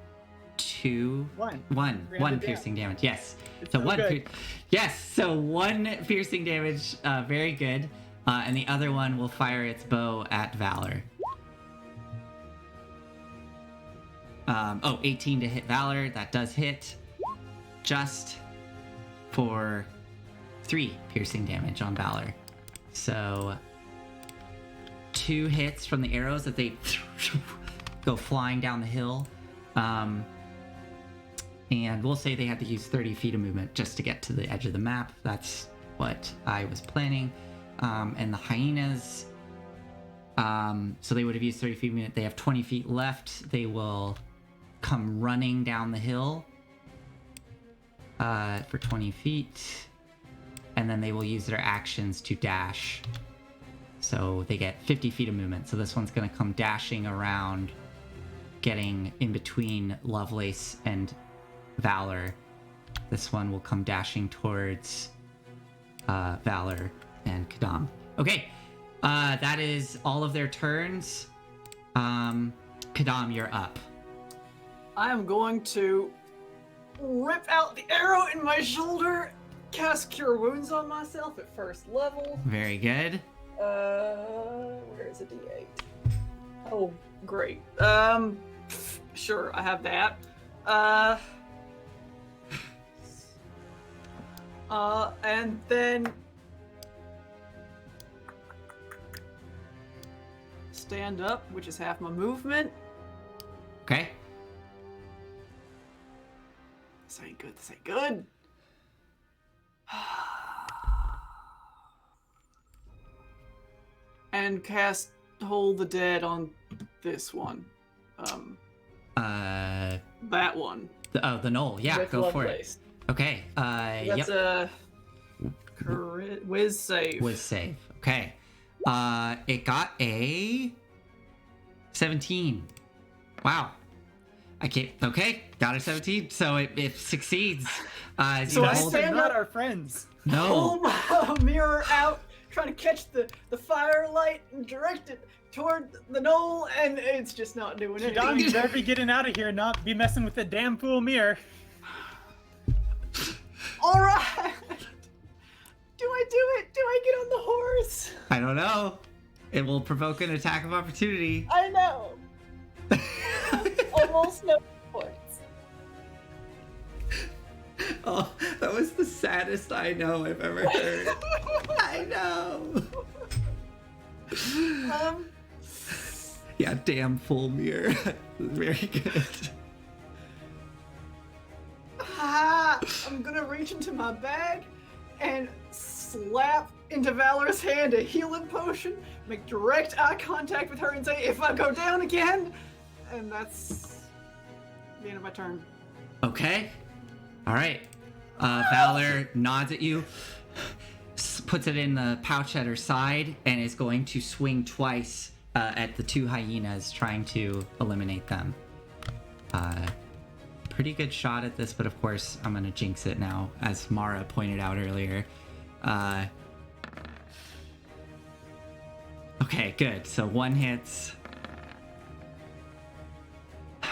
2. One. 1 piercing damage. Yes. It's So so one. good. Yes. So 1 piercing damage. Very good. And the other one will fire its bow at Valor. 18 to hit Valor. That does hit. Just for 3 piercing damage on Valor. So 2 hits from the arrows that they go flying down the hill. And we'll say they had to use 30 feet of movement just to get to the edge of the map. That's what I was planning. And the hyenas, so they would have used 30 feet of movement. They have 20 feet left. They will come running down the hill for 20 feet. And then they will use their actions to dash. So they get 50 feet of movement. So this one's going to come dashing around, getting in between Lovelace and Valor. This one will come dashing towards Valor and Kadam. Okay, that is all of their turns. Kadam, you're up. I am going to rip out the arrow in my shoulder, cast Cure Wounds on myself at first level. Very good. Where's a D8? Oh, great. Sure, I have that. And then stand up, which is half my movement. Okay. This ain't good. This ain't good. And cast Hold the Dead on this one. That one. The gnoll. Yeah, with go for it. Lovelace. Okay. That's Yep. a whiz save. Whiz save. Okay. It got a 17. Wow. I can't. Okay, got a 17. So it succeeds. As So you I hold- stand not up- our friends. No. Pull my mirror out, trying to catch the firelight and direct it toward the knoll, and it's just not doing Don, anything. you better be getting out of here, not be messing with the damn fool mirror. All right. Do I do it? Do I get on the horse? I don't know. It will provoke an attack of opportunity. I know. Almost no points. Oh, that was the saddest I know I've ever heard. I know. Yeah, damn full mirror. Very good. I'm gonna reach into my bag and slap into Valor's hand a healing potion, make direct eye contact with her, and say, "If I go down again," and that's the end of my turn. Okay. All right. Valor nods at you, puts it in the pouch at her side, and is going to swing twice at the two hyenas, trying to eliminate them. Pretty good shot at this, but of course I'm going to jinx it now, as Mara pointed out earlier. Okay, good. So one hits.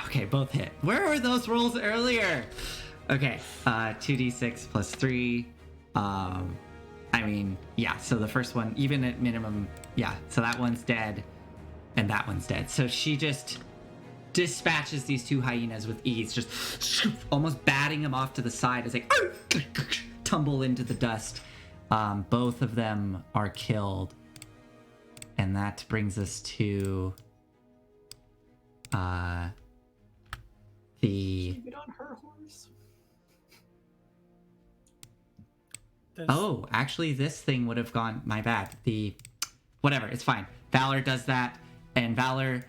Okay, both hit. Where were those rolls earlier? Okay, 2d6 plus 3. I mean, yeah, so the first one, even at minimum, yeah, so that one's dead, and that one's dead. So she just dispatches these two hyenas with ease, just almost batting them off to the side as they tumble into the dust. Both of them are killed. And that brings us to the... Get on her horse. Oh, actually, this thing would have gone... My bad. Whatever, it's fine. Valor does that, and Valor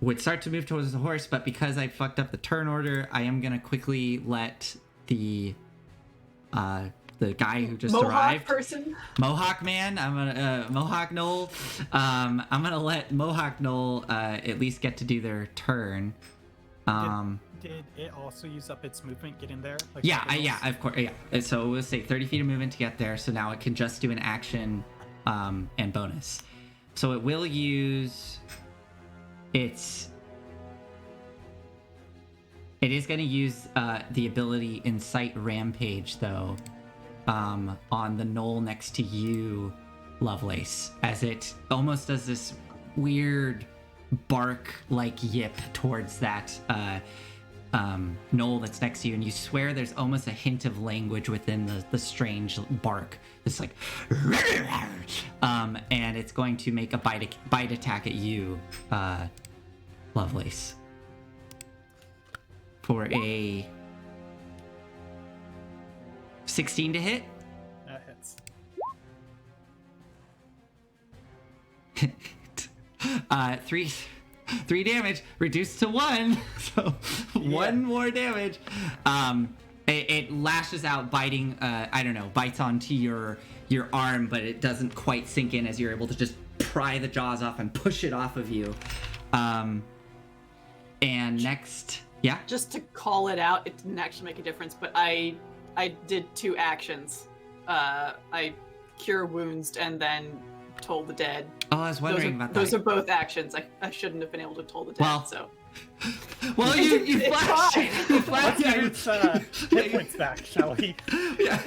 would start to move towards the horse, but because I fucked up the turn order, I am going to quickly let the guy who just arrived... Mohawk man. I'm gonna... Mohawk gnoll. I'm gonna let Mohawk gnoll at least get to do their turn. Did it also use up its movement, get in there? Like Yeah, of course, yeah. So we'll say 30 feet of movement to get there, so now it can just do an action and bonus. So it will use its... It is going to use the ability Incite Rampage, though, on the gnoll next to you, Lovelace, as it almost does this weird bark-like yip towards that gnoll that's next to you, and you swear there's almost a hint of language within the strange bark. It's like... and it's going to make a bite attack at you, Lovelace. For a 16 to hit. That hits. 3 damage reduced to 1, so Yeah. 1 more damage. It lashes out, biting. I don't know, bites onto your arm, but it doesn't quite sink in as you're able to just pry the jaws off and push it off of you. And next, yeah. Just to call it out, it didn't actually make a difference, but I did 2 actions. I cure wounds and then toll the dead. Oh, I was wondering about that. Those are both actions. I shouldn't have been able to toll the dead. Well, so. Well, you flashed. You Let's flashed. get its hit points back, shall we? Yeah.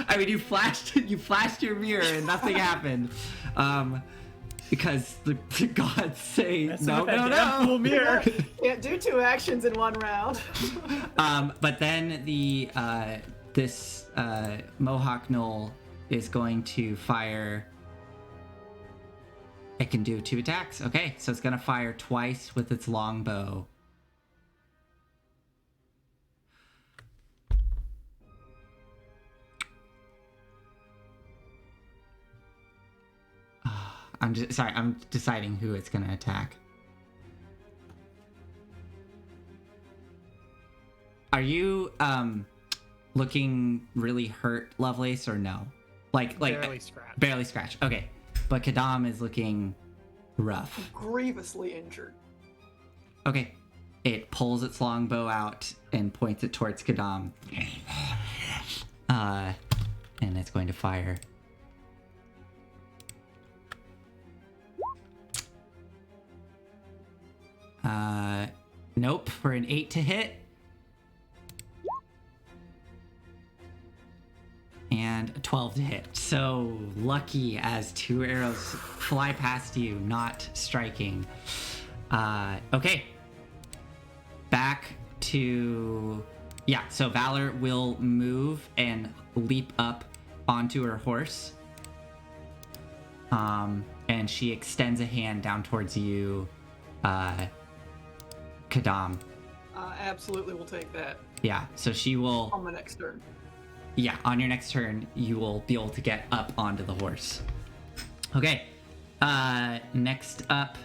I mean, you flashed your mirror and nothing happened. Because the gods say That's no. Full mirror. Can't do 2 actions in 1 round. But then this Mohawk gnoll is going to fire. It can do 2 attacks. Okay, so it's gonna fire twice with its longbow. I'm deciding who it's gonna attack. Are you looking really hurt, Lovelace, or no? Like barely scratch. Okay, but Kadam is looking rough. Grievously injured. Okay, it pulls its longbow out and points it towards Kadam. And it's going to fire. Nope, for an 8 to hit. And a 12 to hit. So lucky as 2 arrows fly past you, not striking. Okay. Back to... Yeah, so Valor will move and leap up onto her horse. And she extends a hand down towards you, Kadam. Absolutely will take that Yeah, so she will... on my next turn. yeah, on your next turn, you will be able to get up onto the horse. Okay. Next up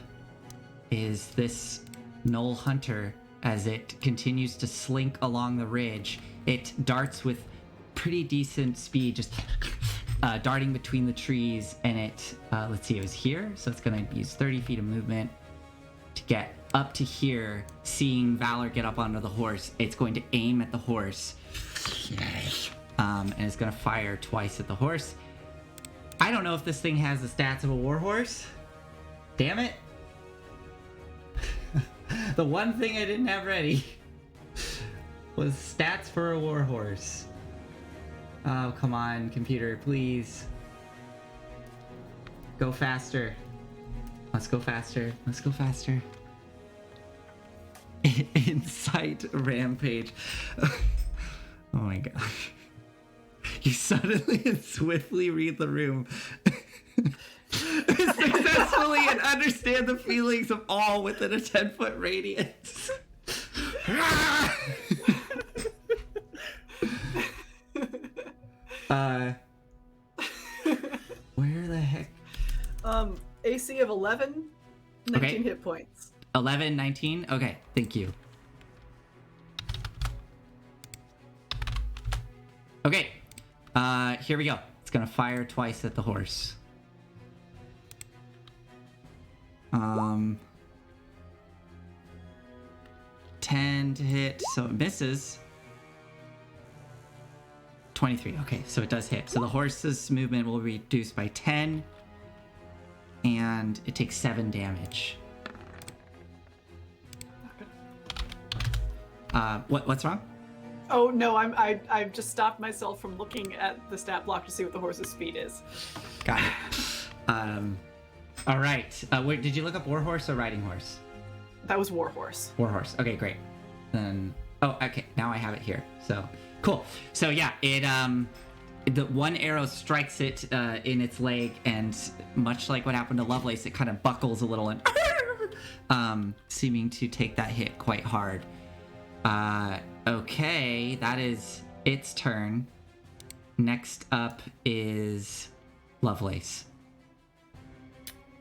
is this gnoll hunter. As it continues to slink along the ridge, it darts with pretty decent speed, just darting between the trees. And it, let's see, it was here, so it's gonna use 30 feet of movement to get up to here. Seeing Valor get up onto the horse, it's going to aim at the horse, and it's gonna fire twice at the horse. I don't know if this thing has the stats of a warhorse. Damn it. The one thing I didn't have ready was stats for a warhorse. Oh, come on, computer, please. Go faster. Let's go faster. Let's go faster. Insight rampage. Oh my gosh. You suddenly and swiftly read the room. Successfully and understand the feelings of all within a 10-foot radius. Where the heck? AC of 11, 19 Okay. hit points. 11, 19? Okay, thank you. Okay, here we go. It's gonna fire twice at the horse. 10 to hit, so it misses. 23, okay, so it does hit. So the horse's movement will be reduced by 10, and it takes 7 damage. What's wrong? Oh no, I've just stopped myself from looking at the stat block to see what the horse's speed is. Got it. All right. Wait, did you look up warhorse or riding horse? That was Warhorse. Warhorse. Okay, great. Then, oh, okay. Now I have it here. So cool. So yeah, it the one arrow strikes it in its leg, and much like what happened to Lovelace, it kind of buckles a little and seeming to take that hit quite hard. Okay, that is its turn. Next up is Lovelace.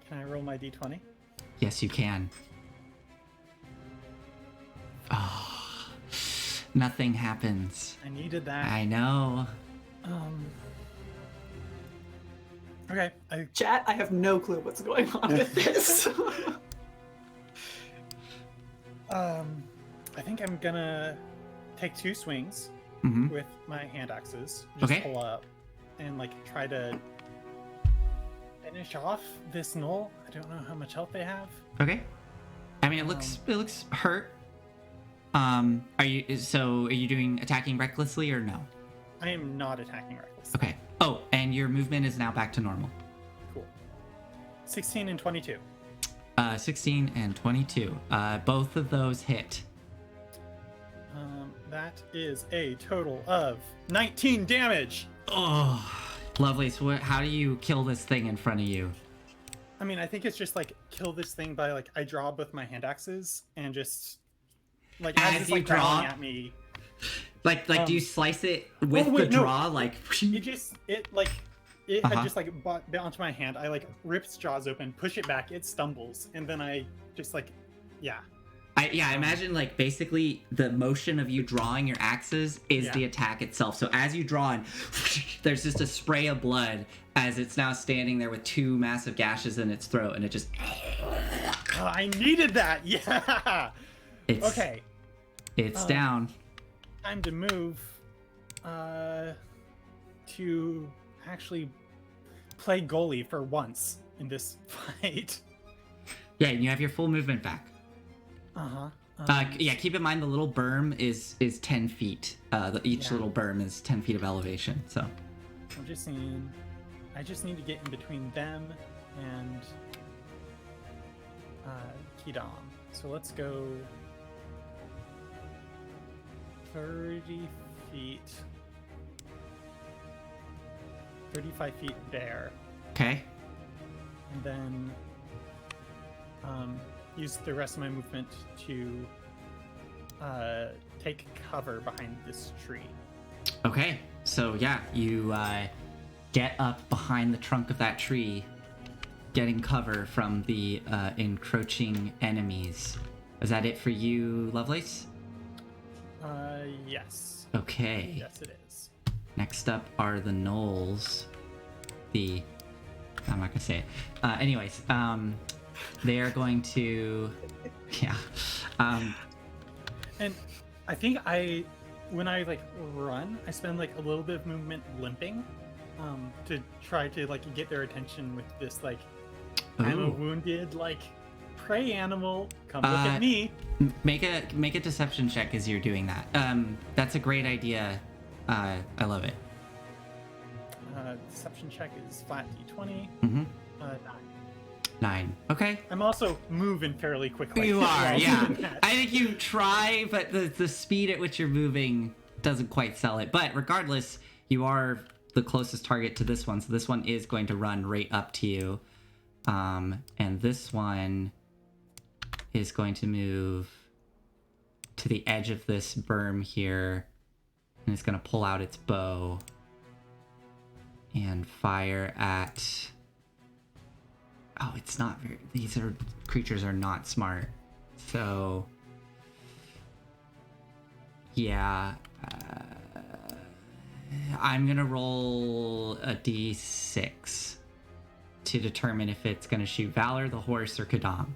Can I roll my d20? Yes, you can. Oh, nothing happens. I needed that. I know. Okay. Chat, I have no clue what's going on with this. I think I'm gonna take 2 swings Mm-hmm. with my hand axes. Just Okay. pull up and like try to finish off this gnoll. I don't know how much health they have. Okay. I mean, it looks hurt. Are you doing attacking recklessly or no? I am not attacking reckless. Okay. Oh, and your movement is now back to normal. Cool. 16 and 22. 16 and 22. Both of those hit. That is a total of 19 damage. Oh, lovely. So how do you kill this thing in front of you? I mean, I think it's just like kill this thing by like I draw both my hand axes and just like As it's you like draw? growling at me. Like, do you slice it with wait, the no. draw? Like, It Uh-huh. had just like bit onto my hand. I like rip its jaws open, push it back, it stumbles, and then I just like, yeah. I imagine like basically the motion of you drawing your axes is Yeah. the attack itself. So as you draw and there's just a spray of blood as it's now standing there with 2 massive gashes in its throat, and it just Oh, I needed that. Yeah. it's Okay. It's down. Time to move. To actually play goalie for once in this fight. Yeah, and you have your full movement back. Uh-huh. Yeah, keep in mind the little berm is 10 feet. Each Yeah. little berm is 10 feet of elevation. So I just need to get in between them and Kidam. So let's go 30 feet. 35 feet there. okay. And then use the rest of my movement to take cover behind this tree. Okay, So yeah, you get up behind the trunk of that tree, getting cover from the encroaching enemies. Is that it for you, Lovelace? Yes. Okay. Yes, it is. Next up are the gnolls. I'm not gonna say it. Anyways, they are going to, yeah. And I think when I like run, I spend like a little bit of movement limping, to try to like get their attention with this like, I'm a Ooh. wounded like prey animal. Come look at me. Make a deception check as you're doing that. That's a great idea. I love it. Deception check is 5d20. Mm-hmm. 9. 9. Okay. I'm also moving fairly quickly. You are, while yeah. doing that. I think you try, but the speed at which you're moving doesn't quite sell it. But regardless, you are the closest target to this one, so this one is going to run right up to you. And this one is going to move to the edge of this berm here, and it's going to pull out its bow and fire at... Oh, it's not very... These creatures are not smart. So... Yeah. I'm going to roll a d6 to determine if it's going to shoot Valor, the horse, or Kadam.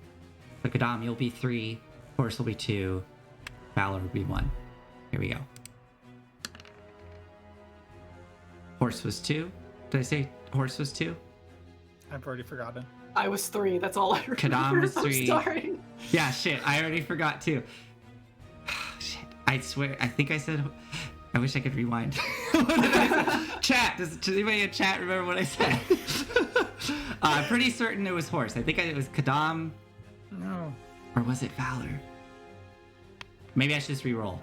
So Kadam, you'll be 3. Horse will be 2. Valor will be 1. Here we go. Horse was 2. Did I say horse was 2? I've already forgotten. I was 3. That's all I remember. Kadam was I'm 3. sorry. Yeah, shit. I already forgot too. Shit. I swear. I think I said. I wish I could rewind. What did I say? Chat. Does anybody in chat remember what I said? I'm pretty certain it was horse. I think it was Kadam. No. Or was it Valor? Maybe I should just re-roll.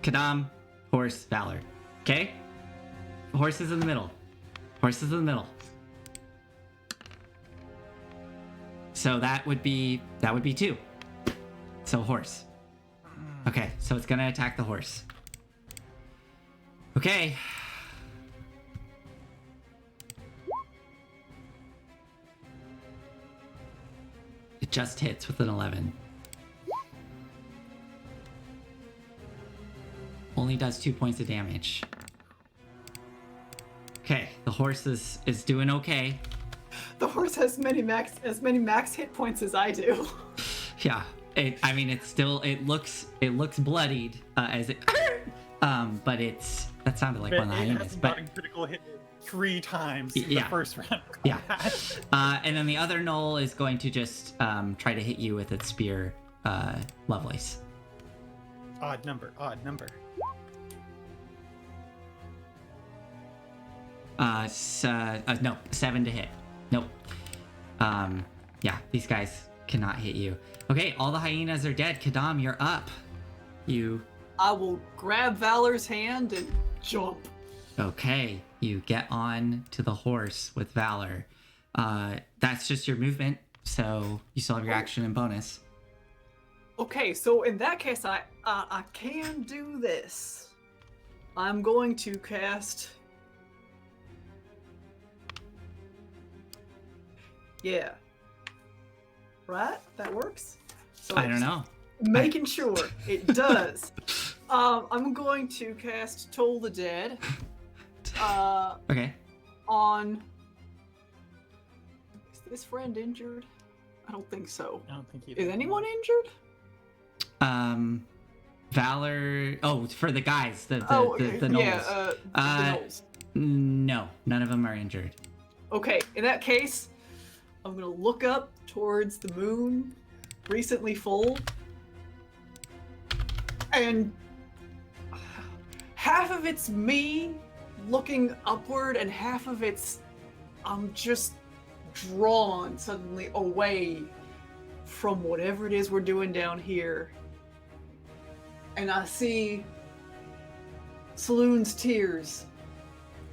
Kadam, horse, Valor. Okay? Horse is in the middle. Horse is in the middle. So that would be 2. So horse. Okay, so it's gonna attack the horse. Okay. It just hits with an 11. Only does 2 points of damage. Okay, the horse is doing okay. The horse has many max hit points as I do. Yeah, it looks bloodied as it, but that sounded like one of the hyenas. But gotten critical hit 3 times in Yeah. the first round. yeah, and then the other gnoll is going to just try to hit you with its spear, Lovelace. Odd number. No, 7 to hit. Nope. Yeah, these guys cannot hit you. Okay, all the hyenas are dead. Kadam, you're up. I will grab Valor's hand and jump. Okay, you get on to the horse with Valor. That's just your movement, so you still have your action and bonus. Okay, so in that case, I can do this. I'm going to cast. Yeah. Right? That works? So I don't know. Making sure it does. I'm going to cast Toll the Dead. Okay. On. Is this friend injured? I don't think so. I don't think you. Is anyone injured? Valor. Oh, for the guys, the gnolls. Yeah, the gnolls. No, none of them are injured. Okay, in that case, I'm gonna look up towards the moon, recently full, and half of it's me looking upward, and half of it's I'm just drawn suddenly away from whatever it is we're doing down here. And I see Saloon's tears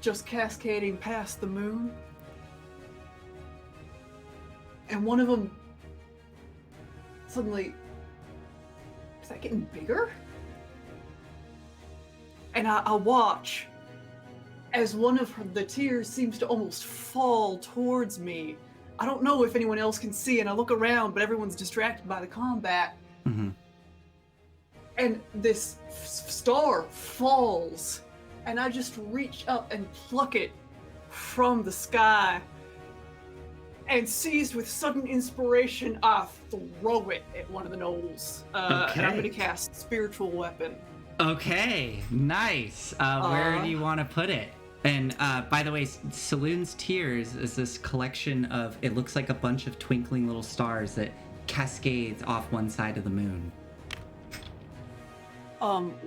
just cascading past the moon. And one of them suddenly, is that getting bigger? And I watch as one of the tears seems to almost fall towards me. I don't know if anyone else can see, and I look around, but everyone's distracted by the combat. Mm-hmm. And this star falls, and I just reach up and pluck it from the sky. And seized with sudden inspiration, I throw it at one of the gnolls. And I'm going to cast Spiritual Weapon. Okay, nice. Where do you want to put it? And by the way, Saloon's Tears is this collection of, it looks like a bunch of twinkling little stars that cascades off one side of the moon.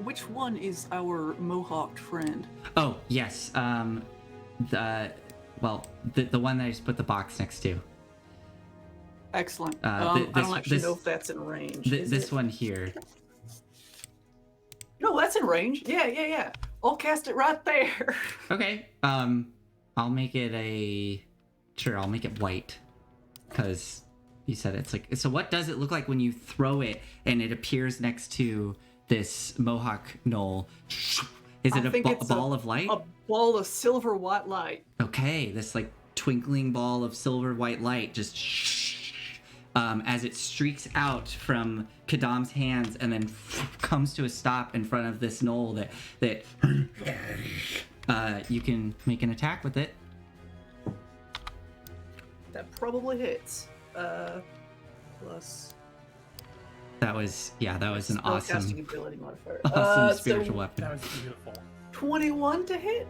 Which one is our mohawked friend? Oh, yes. The one that I just put the box next to. Excellent. I don't actually know if that's in range. This one here. No, that's in range. Yeah. I'll cast it right there. Okay. I'll make it I'll make it white. Because you said it's like... So what does it look like when you throw it and it appears next to this mohawk gnoll? Is it a ball of light? A ball of silver white light. Okay, this like twinkling ball of silver white light just as it streaks out from Kadam's hands and then comes to a stop in front of this gnoll that you can make an attack with it. That probably hits. Plus. That was an awesome Spellcasting ability modifier. Awesome spiritual weapon. That was beautiful. 21 to hit.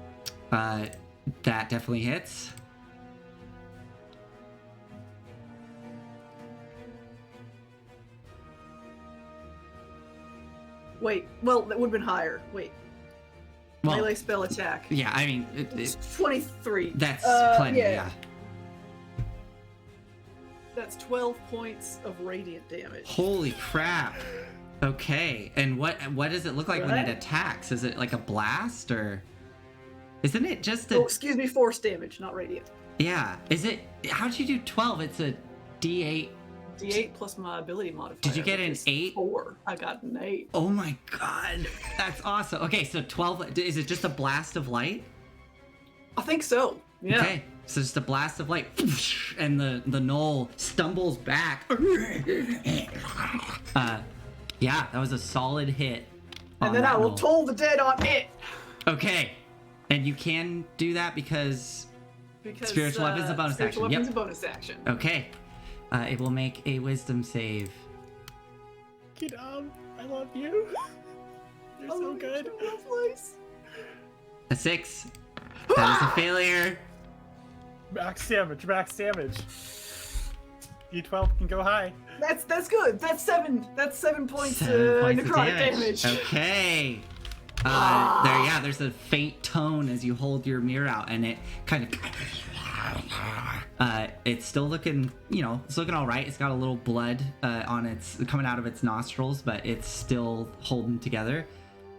That definitely hits. Wait, well, that would have been higher. Wait. Well, Melee spell attack. yeah, I mean, It's 23. that's plenty. Yeah. That's 12 points of radiant damage. Holy crap. Okay, and what does it look like when it attacks? Is it like a blast, or isn't it just a... Oh, excuse me, force damage, not radiant. Yeah, is it... How'd you do 12? It's a D8. D8 plus my ability modifier. Did you get which an is 8? 4. I got an 8. Oh my god, that's awesome. Okay, so 12, is it just a blast of light? I think so, yeah. Okay, so just a blast of light, and the gnoll stumbles back. Yeah, that was a solid hit. And then I will toll the dead on it. Okay, and you can do that because spiritual weapon's a bonus action. Spiritual weapon's a bonus action. Okay, it will make a wisdom save. Kidam, I love you. You're so good. A 6. That is a failure. Max damage. D12 can go high. That's good. That's 7 points, 7 points of necrotic damage. Okay. There's a faint tone as you hold your mirror out, and it kind of it's still looking, it's looking all right. It's got a little blood coming out of its nostrils, but it's still holding together.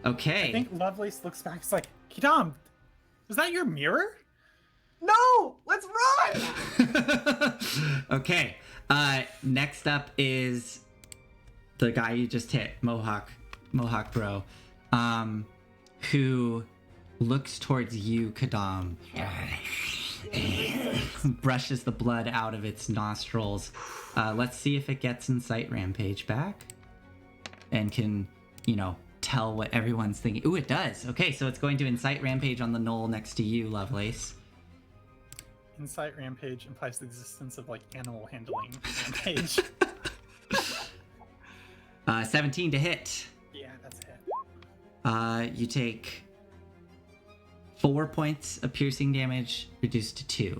Okay. I think Lovelace looks back. It's like, Kidam, is that your mirror? No, let's run. Okay. Next up is the guy you just hit, Mohawk Bro, who looks towards you, Kadam, brushes the blood out of its nostrils. Let's see if it gets Insight Rampage back and can, tell what everyone's thinking. Ooh, it does. Okay, so it's going to Insight Rampage on the gnoll next to you, Lovelace. Insight Rampage implies the existence of, animal handling rampage. 17 to hit. Yeah, that's a hit. You take 4 points of piercing damage, reduced to 2.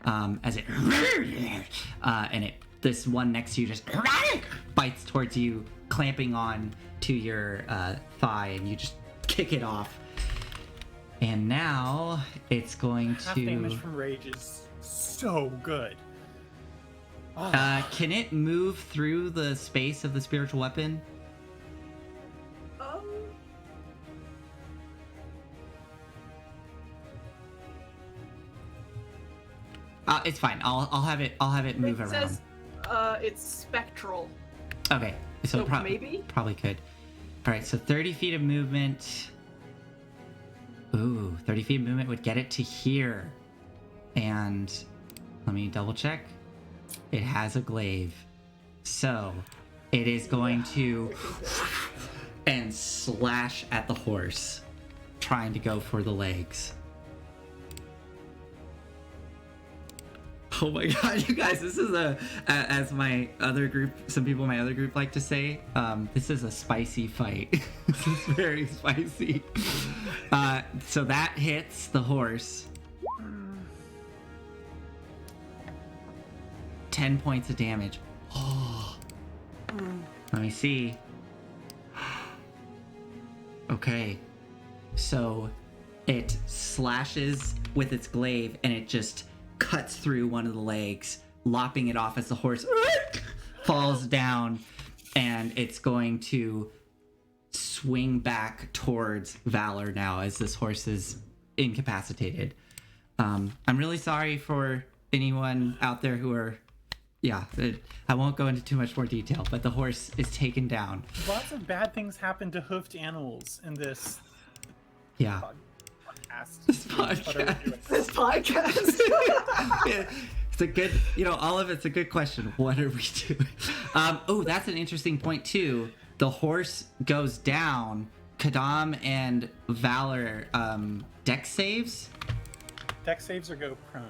As it... and this one next to you just bites towards you, clamping on to your thigh, and you just kick it off. And now it's going Half to... damage from rage is so good. Can it move through the space of the spiritual weapon? It's fine. I'll have it move around. It says it's spectral. Okay, so maybe? Probably could. All right, so 30 feet of movement. Ooh, 30 feet of movement would get it to here. And let me double check. It has a glaive. So it is going to and slash at the horse, trying to go for the legs. Oh my god, you guys, this is as my other group, some people in my other group like to say, this is a spicy fight. This is very spicy. So that hits the horse. 10 points of damage. Oh. Let me see. Okay. So it slashes with its glaive and it just cuts through one of the legs, lopping it off as the horse falls down, and it's going to swing back towards Valor now as this horse is incapacitated. I'm really sorry for anyone out there who are... I won't go into too much more detail, but the horse is taken down. Lots of bad things happen to hoofed animals in this podcast. This podcast. This podcast. Yeah, it's a good, all of it's a good question. What are we doing? That's an interesting point too. The horse goes down. Kadam and Valor dex saves. Dex saves or go prone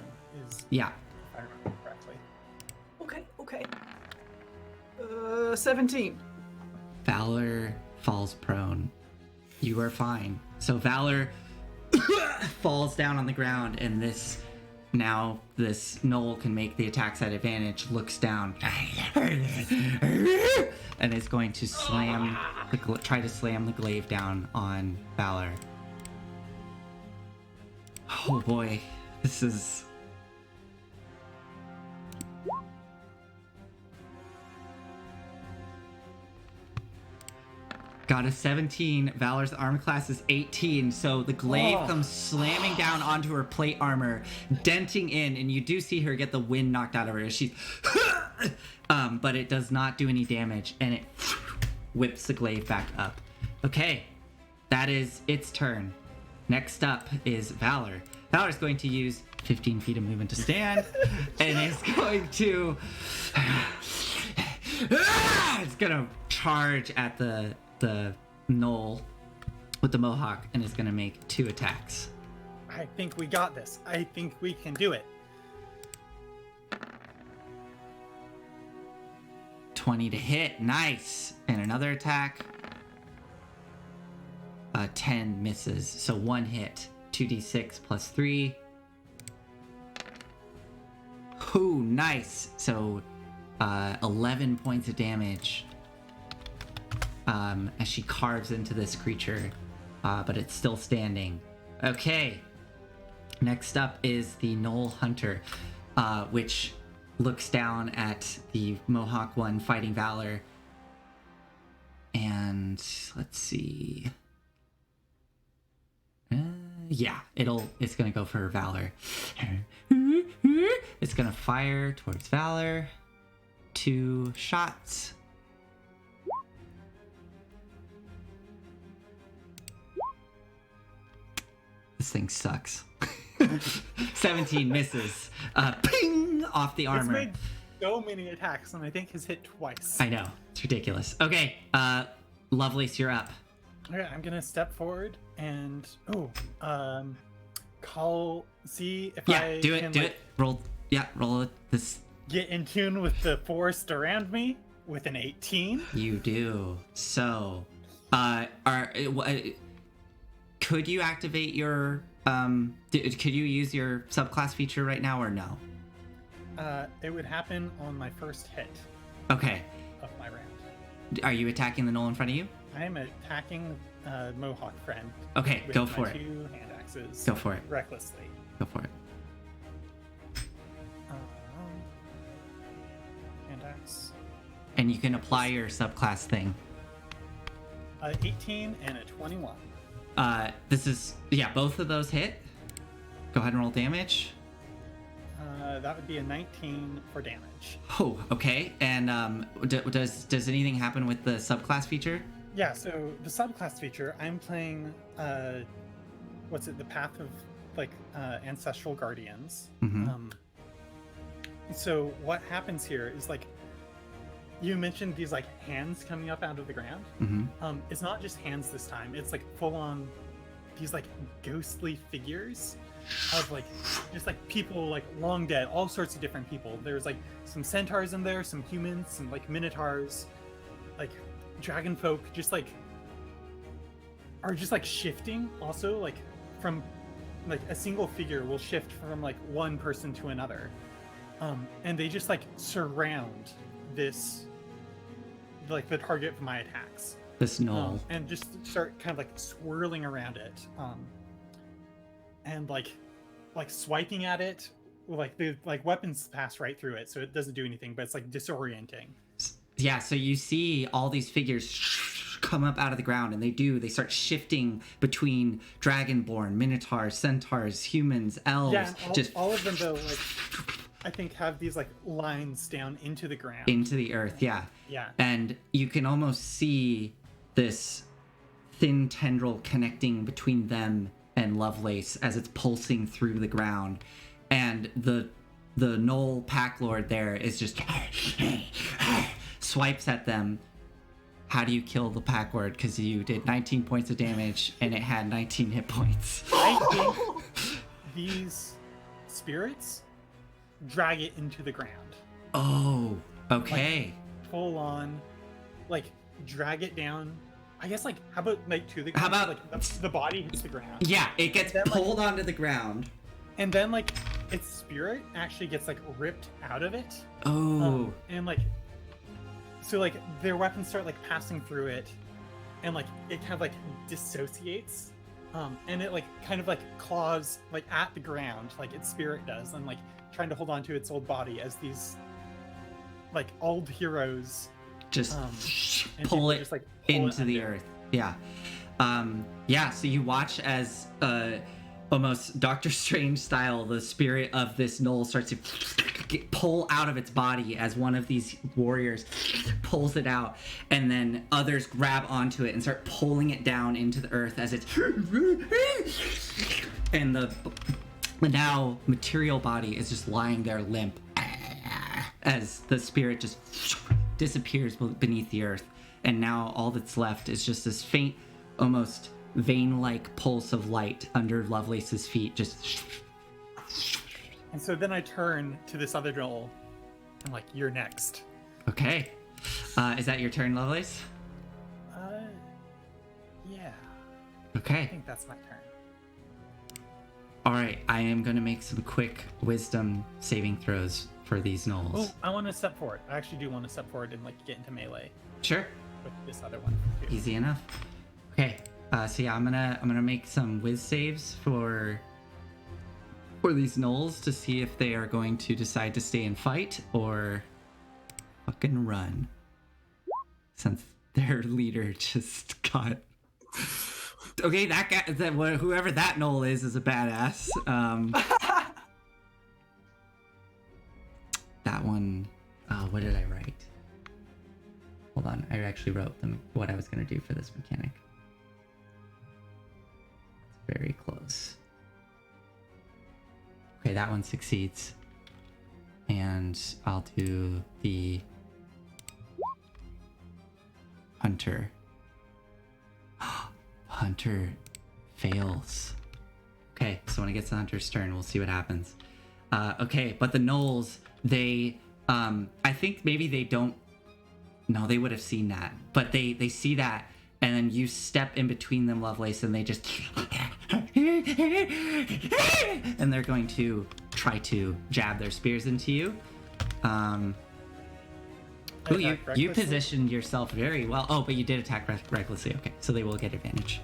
is... Yeah. If I remember correctly. Okay. 17. Valor falls prone. You are fine. So Valor falls down on the ground, and this gnoll can make the attacks at advantage, looks down, and is going to try to slam the glaive down on Valor. Oh boy, this is... Got a 17. Valor's armor class is 18, so the glaive comes slamming down onto her plate armor, denting in, and you do see her get the wind knocked out of her as she's... but it does not do any damage, and it whips the glaive back up. Okay, that is its turn. Next up is Valor. Valor's going to use 15 feet of movement to stand, and is going to... it's gonna charge at the gnoll with the mohawk and is going to make 2 attacks. I think we got this. I think we can do it. 20 to hit. Nice. And another attack. 10 misses. So 1 hit. 2d6 plus 3. Ooh, nice. So 11 points of damage. As she carves into this creature, but it's still standing. Okay. Next up is the Gnoll Hunter, which looks down at the Mohawk one fighting Valor. And let's see. It's gonna go for Valor. It's gonna fire towards Valor. 2 shots. This thing sucks. 17 misses. Ping! Off the armor. It's made so many attacks, and I think has hit twice. I know. It's ridiculous. Okay. Lovelace, you're up. Okay, I'm gonna step forward and see if I do can, it. Roll it. This. Get in tune with the forest around me with an 18. You do. So, could you activate your could you use your subclass feature right now or no? It would happen on my first hit. Okay. Of my round. Are you attacking the gnoll in front of you? I am attacking Mohawk friend. Okay, with go my for it. 2 hand axes. Go for it. Recklessly. Go for it. Hand axe. And you can apply your subclass thing. 18 and a 21. Both of those hit. Go ahead and roll damage. That would be a 19 for damage. Oh, okay. And does anything happen with the subclass feature? Yeah, so the subclass feature, I'm playing the path of like ancestral guardians. Mhm. So what happens here is like you mentioned these like hands coming up out of the ground. Mhm. It's not just hands this time. It's like full on these like ghostly figures of like just like people like long dead, all sorts of different people. There's like some centaurs in there, some humans, some like minotaurs, like dragon folk, just like are just like shifting also like from like a single figure will shift from like one person to another. And they just like surround this like the target for my attacks. This gnoll. And just start kind of like swirling around it. And like swiping at it, like the like weapons pass right through it, so it doesn't do anything, but it's like disorienting. Yeah, so you see all these figures come up out of the ground, and they start shifting between dragonborn, minotaurs, centaurs, humans, elves. Yeah, and all of them though, like I think have these like lines down into the ground. Into the earth, yeah. Yeah. And you can almost see this thin tendril connecting between them and Lovelace as it's pulsing through the ground. And the gnoll pack lord there is just swipes at them. How do you kill the pack lord? Because you did 19 points of damage and it had 19 hit points. I think these spirits drag it into the ground. Oh, okay. Like, full on, like drag it down. I guess like how about like to the ground? How about like the body hits the ground? Yeah, it gets then, pulled onto the ground. And then like its spirit actually gets like ripped out of it. Oh. And like so like their weapons start like passing through it, and like it kind of like dissociates. And it like kind of like claws like at the ground like its spirit does, and like trying to hold on to its old body as these like old heroes just and pull it just, like, pull into it the under. earth. Yeah. Yeah, so you watch as almost Doctor Strange style, the spirit of this gnoll starts to pull out of its body as one of these warriors pulls it out, and then others grab onto it and start pulling it down into the earth as it's and the now material body is just lying there limp as the spirit just disappears beneath the earth. And now all that's left is just this faint, almost vein-like pulse of light under Lovelace's feet. Just. And so then I turn to this other gnoll. I'm like, "You're next." Okay. Is that your turn, Lovelace? Yeah. I Okay. think that's my turn. All right. I am going to make some quick wisdom saving throws for these gnolls. Oh, I want to step forward. I actually do want to step forward and like get into melee Sure. with this other one. Too. Easy enough. Okay. So yeah, I'm gonna make some whiz saves for these gnolls to see if they are going to decide to stay and fight or fucking run. Since their leader just got. Okay, that guy, whoever that gnoll is a badass. That one. What did I write? Hold on, I actually wrote them what I was gonna do for this mechanic. It's very close. Okay, that one succeeds. And I'll do the hunter. Hunter fails. Okay, so when it gets to Hunter's turn, we'll see what happens. Okay, but the gnolls, they, I think maybe they don't. No, they would have seen that, but they see that, and then you step in between them, Lovelace, and they just, and they're going to try to jab their spears into you. Oh, you positioned yourself very well. Oh, but you did attack recklessly. Okay, so they will get advantage.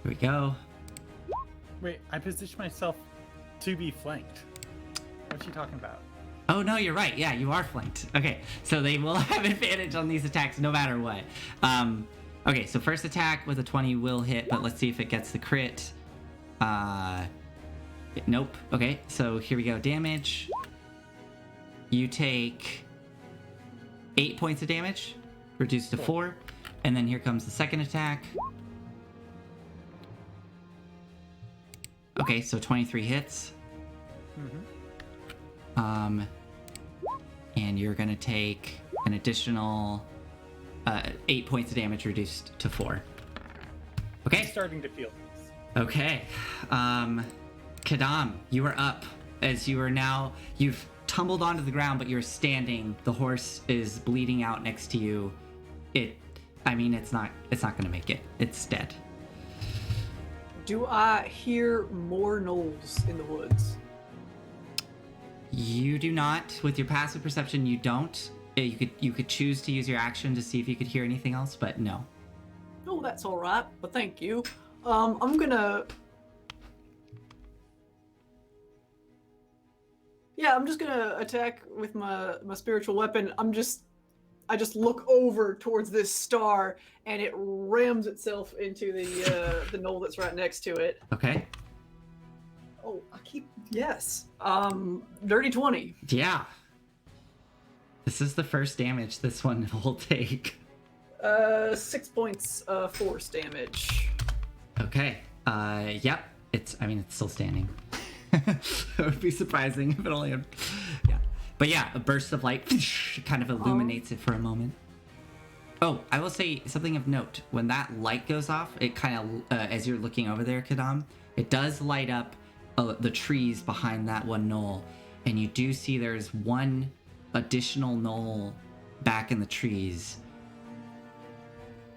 Here we go. Wait, I positioned myself to be flanked. What's she talking about? Oh, no, you're right. Yeah, you are flanked. Okay, so they will have advantage on these attacks no matter what. Okay, so first attack with a 20 will hit, but let's see if it gets the crit. Nope. Okay, so here we go. Damage. You take 8 points of damage, reduced to 4. And then here comes the second attack. Okay, so 23 hits. Mm-hmm. And you're gonna take an additional 8 points of damage reduced to 4. Okay. I'm starting to feel this. Okay. Kadam, you are up. As you are now, you've tumbled onto the ground, but you're standing. The horse is bleeding out next to you. It's not gonna make it. It's dead. Do I hear more gnolls in the woods? You do not. With your passive perception, you don't. You could choose to use your action to see if you could hear anything else, but no. Oh, that's all right. But thank you. I'm gonna. Yeah, I'm just gonna attack with my spiritual weapon. I just look over towards this star, and it rams itself into the knoll that's right next to it. Okay. Oh, yes. Dirty 20. Yeah. This is the first damage this one will take. 6 points of force damage. Okay. Yep. It's still standing. It would be surprising if it only had... Yeah. But yeah, a burst of light kind of illuminates it for a moment. Oh, I will say something of note. When that light goes off, it kind of, as you're looking over there, Kadam, it does light up the trees behind that one knoll. And you do see there's one additional knoll back in the trees.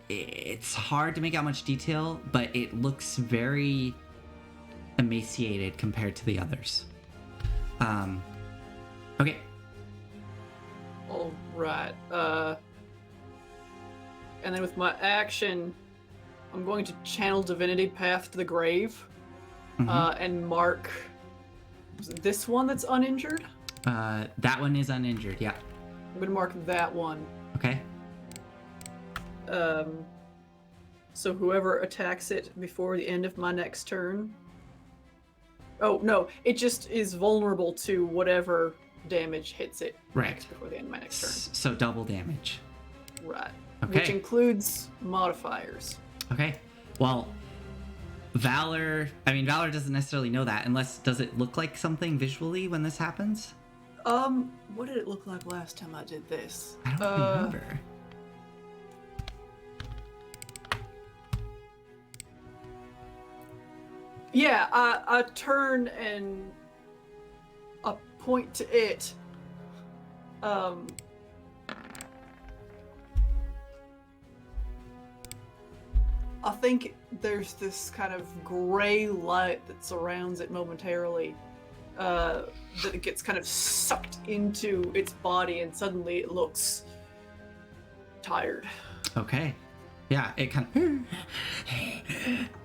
It's hard to make out much detail, but it looks very emaciated compared to the others. Okay. All right. And then with my action, I'm going to channel Divinity Path to the grave, and mark this one that's uninjured. That one is uninjured. Yeah. I'm going to mark that one. Okay. So whoever attacks it before the end of my next turn. Oh no, it just is vulnerable to whatever damage hits it next before the end of my next turn. So double damage. Right. Okay. Which includes modifiers. Okay. Well, Valor doesn't necessarily know that does it look like something visually when this happens? What did it look like last time I did this? I don't remember. Yeah, I turn and I point to it. I think there's this kind of gray light that surrounds it momentarily, that it gets kind of sucked into its body, and suddenly it looks tired. Okay. Yeah, it kind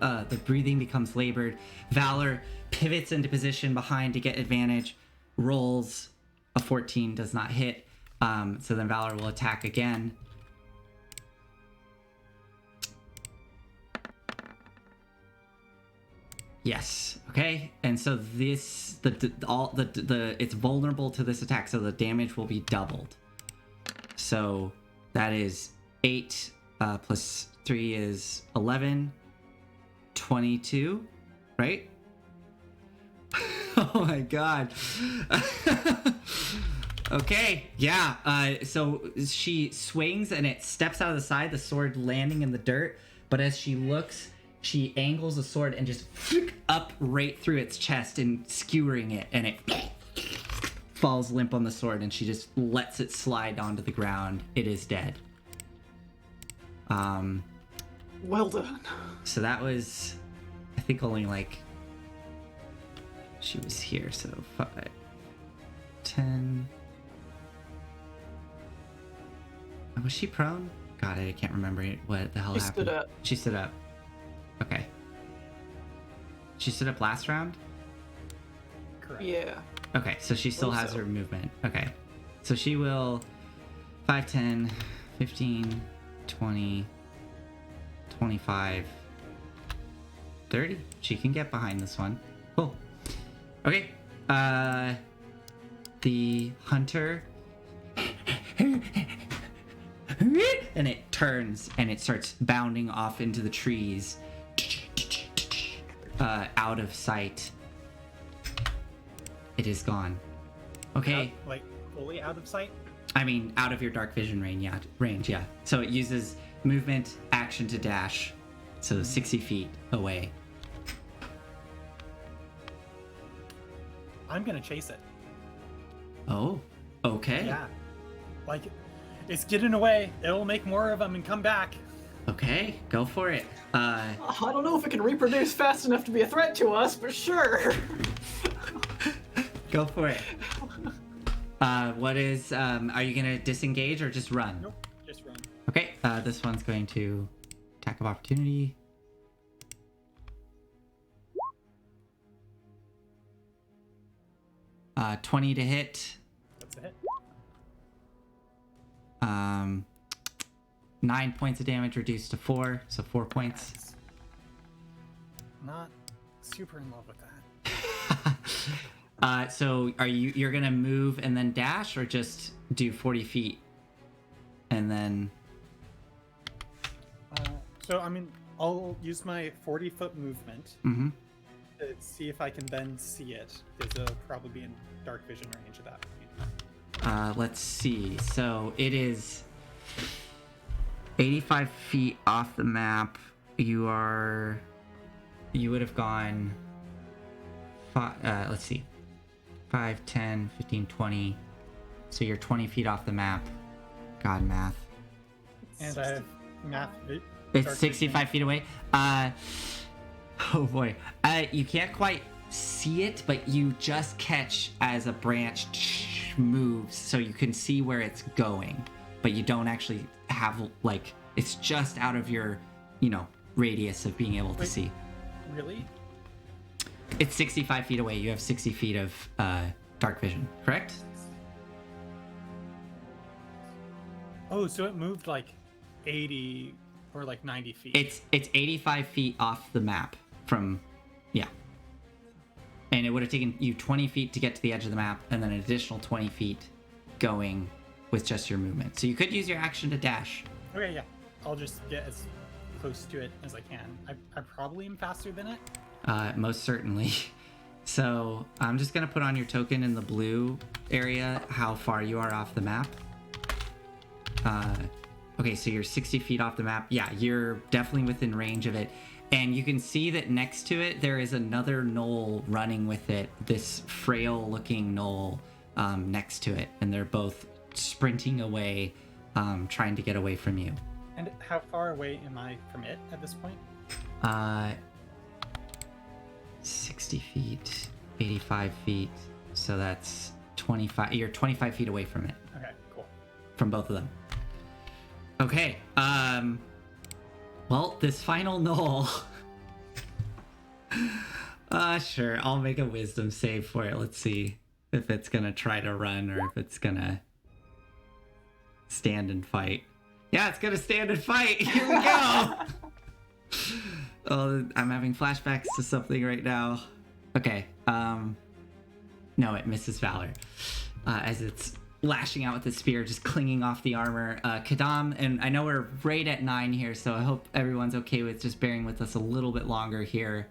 of... the breathing becomes labored. Valor pivots into position behind to get advantage. Rolls a 14, does not hit. So then Valor will attack again. Yes. Okay. And so this it's vulnerable to this attack, so the damage will be doubled. So that is 8 plus 3 is 11, 22, right? Oh my god. Okay, yeah. So she swings and it steps out of the side, the sword landing in the dirt, but as she looks, she angles the sword and just up right through its chest and skewering it, and it falls limp on the sword, and she just lets it slide onto the ground. It is dead. Well done. So that was, I think, only like, she was here, so 5, 10. Was she prone? God, I can't remember what the hell happened. She stood up. She stood up. Okay. She stood up last round? Correct. Yeah. Okay, so she still has her movement. Okay. So she will 5, 10, 15, 20, 25, 30. She can get behind this one. Cool. Okay. The hunter... and it turns and it starts bounding off into the trees. out of sight. It is gone. Okay. Like fully out of sight? I mean, out of your dark vision range, yeah. So it uses movement, action to dash. So 60 feet away. I'm gonna chase it. Oh, okay. Yeah. Like, it's getting away. It'll make more of them and come back. Okay, go for it. I don't know if it can reproduce fast enough to be a threat to us, but sure. Go for it. What is, are you gonna disengage or just run? Nope, just run. Okay, this one's going to attack of opportunity. Uh, 20 to hit. That's a hit. 9 points of damage reduced to 4, so 4 points. Not super in love with that. So you're gonna move and then dash, or just do 40 feet and then? So I mean, I'll use my 40-foot movement Mm-hmm. to see if I can then see it, because it'll probably be in dark vision range at that point. Let's see. So it is 85 feet off the map. You would have gone let's see, 5, 10, 15, 20. So you're 20 feet off the map. God, math. And I have math. It's dark 65 vision. feet away. Oh boy. You can't quite see it, but you just catch as a branch moves, so you can see where it's going, but you don't actually have, like, it's just out of your, radius of being able to Wait. see. Really? It's 65 feet away. You have 60 feet of dark vision, correct? Oh, so it moved like 80 or like 90 feet. It's 85 feet off the map from, yeah. And it would have taken you 20 feet to get to the edge of the map, and then an additional 20 feet going with just your movement. So you could use your action to dash. Okay, yeah. I'll just get as close to it as I can. I probably am faster than it. Most certainly. So I'm just gonna put on your token in the blue area how far you are off the map. Okay, so you're 60 feet off the map. Yeah, you're definitely within range of it. And you can see that next to it, there is another gnoll running with it, this frail looking gnoll next to it. And they're both sprinting away, trying to get away from you. And how far away am I from it at this point? 60 feet, 85 feet. So that's 25. You're 25 feet away from it. Okay, cool. From both of them. Okay, well, this final gnoll. Sure, I'll make a wisdom save for it. Let's see if it's gonna try to run or if it's gonna stand and fight. Yeah, it's gonna stand and fight. Here we go. Oh, I'm having flashbacks to something right now. Okay, no, it misses Valor. As it's lashing out with its spear, just clinging off the armor. Kadam, and I know we're right at 9 here, so I hope everyone's okay with just bearing with us a little bit longer here.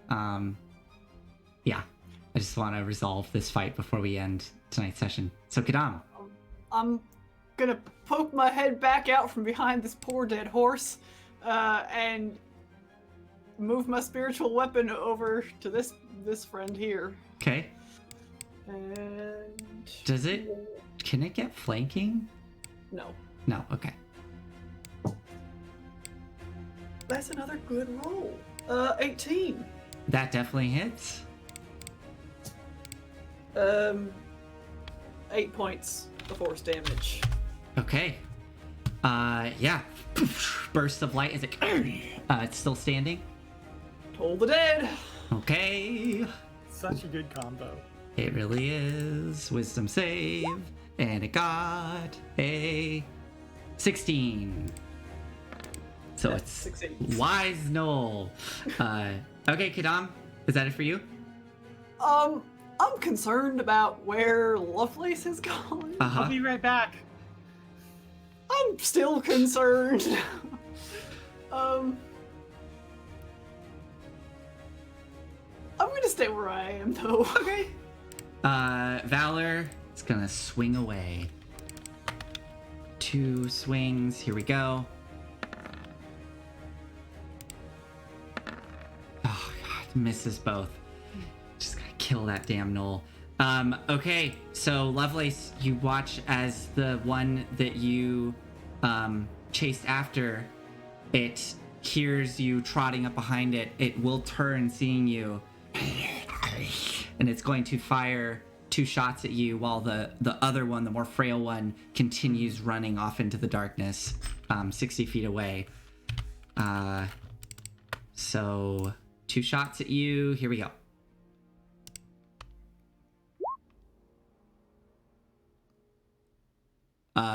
Yeah, I just want to resolve this fight before we end tonight's session. So Kadam. I'm gonna poke my head back out from behind this poor dead horse, and move my spiritual weapon over to this friend here. Okay. And Can it get flanking? no. No, okay. That's another good roll. 18. That definitely hits. 8 points of force damage. Okay. Yeah. Burst of light as it's still standing. Toll the dead. Okay. Such a good combo. It really is. Wisdom save. And it got a 16. So That's it's 16. Wise Knoll. Okay, Kadam, is that it for you? I'm concerned about where Lovelace has gone. I'll be right back. I'm still concerned. gonna stay where I am, though. Okay. Valor is gonna swing away. 2 swings. Here we go. Oh god, misses both. Just gotta kill that damn gnoll. Okay, so Lovelace, you watch as the one that you chased after, it hears you trotting up behind it. It will turn, seeing you, and it's going to fire 2 shots at you while the other one, the more frail one, continues running off into the darkness, 60 feet away. So 2 shots at you. Here we go.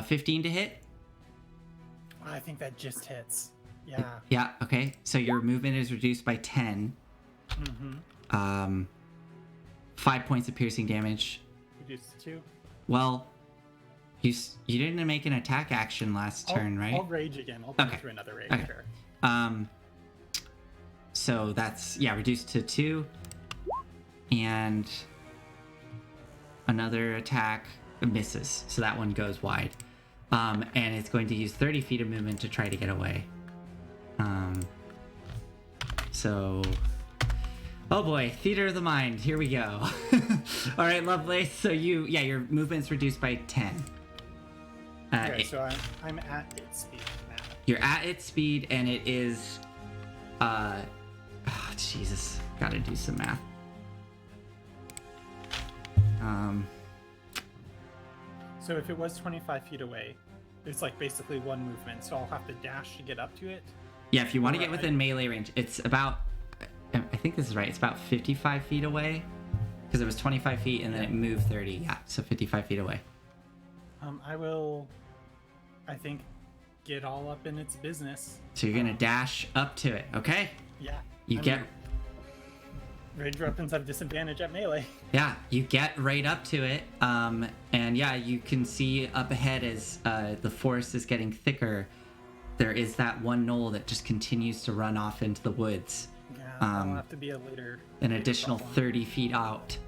15 to hit. I think that just hits. Yeah. Yeah, okay. So your movement is reduced by 10. Mm-hmm. 5 points of piercing damage. Reduced to 2. Well, you didn't make an attack action last turn, right? I'll rage again. I'll go Okay. through another rage. Okay. Sure. So that's, yeah, reduced to 2. And another attack misses. So that one goes wide. And it's going to use 30 feet of movement to try to get away. So... Oh boy, theater of the mind. Here we go. All right, Lovelace. So your movement's reduced by 10. Okay, so I'm at its speed now. You're at its speed, and it is... Jesus. Gotta do some math. So if it was 25 feet away, it's like basically one movement, so I'll have to dash to get up to it? Yeah, if you want to get within melee range, it's about... I think this is right. It's about 55 feet away. Because it was 25 feet, and then it moved 30. Yeah, so 55 feet away. I will, I think, get all up in its business. So you're going to dash up to it, okay? Yeah. You get... Ranged weapons have disadvantage at melee. Yeah, you get right up to it, and yeah, you can see up ahead as the forest is getting thicker. There is that one gnoll that just continues to run off into the woods. Yeah, I'll have to be a later. An additional 30 feet out.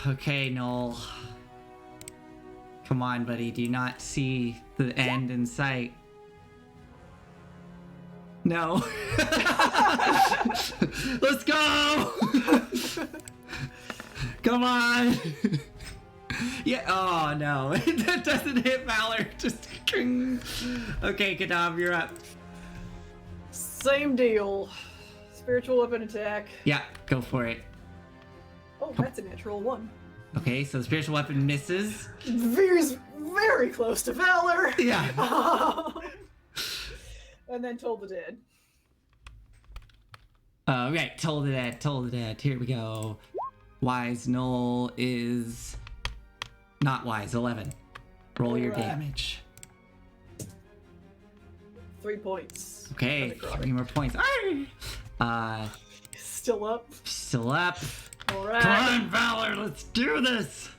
Okay, Gnoll. Come on, buddy. Do you not see the end in sight? No. Let's go! Come on! Yeah, oh no. That doesn't hit Valor. Just... Okay, Kadam, you're up. Same deal. Spiritual weapon attack. Yeah, go for it. Oh, that's a natural 1. Okay, so the spiritual weapon misses. Veers very close to Valor. Yeah. And then Toll the Dead. Okay, Toll the Dead. Here we go. Wise Gnoll is not wise. 11. Roll your Alright. damage. 3 points. Okay, 3 more points. Still up. Still up. Alright. Come on, Valor, let's do this.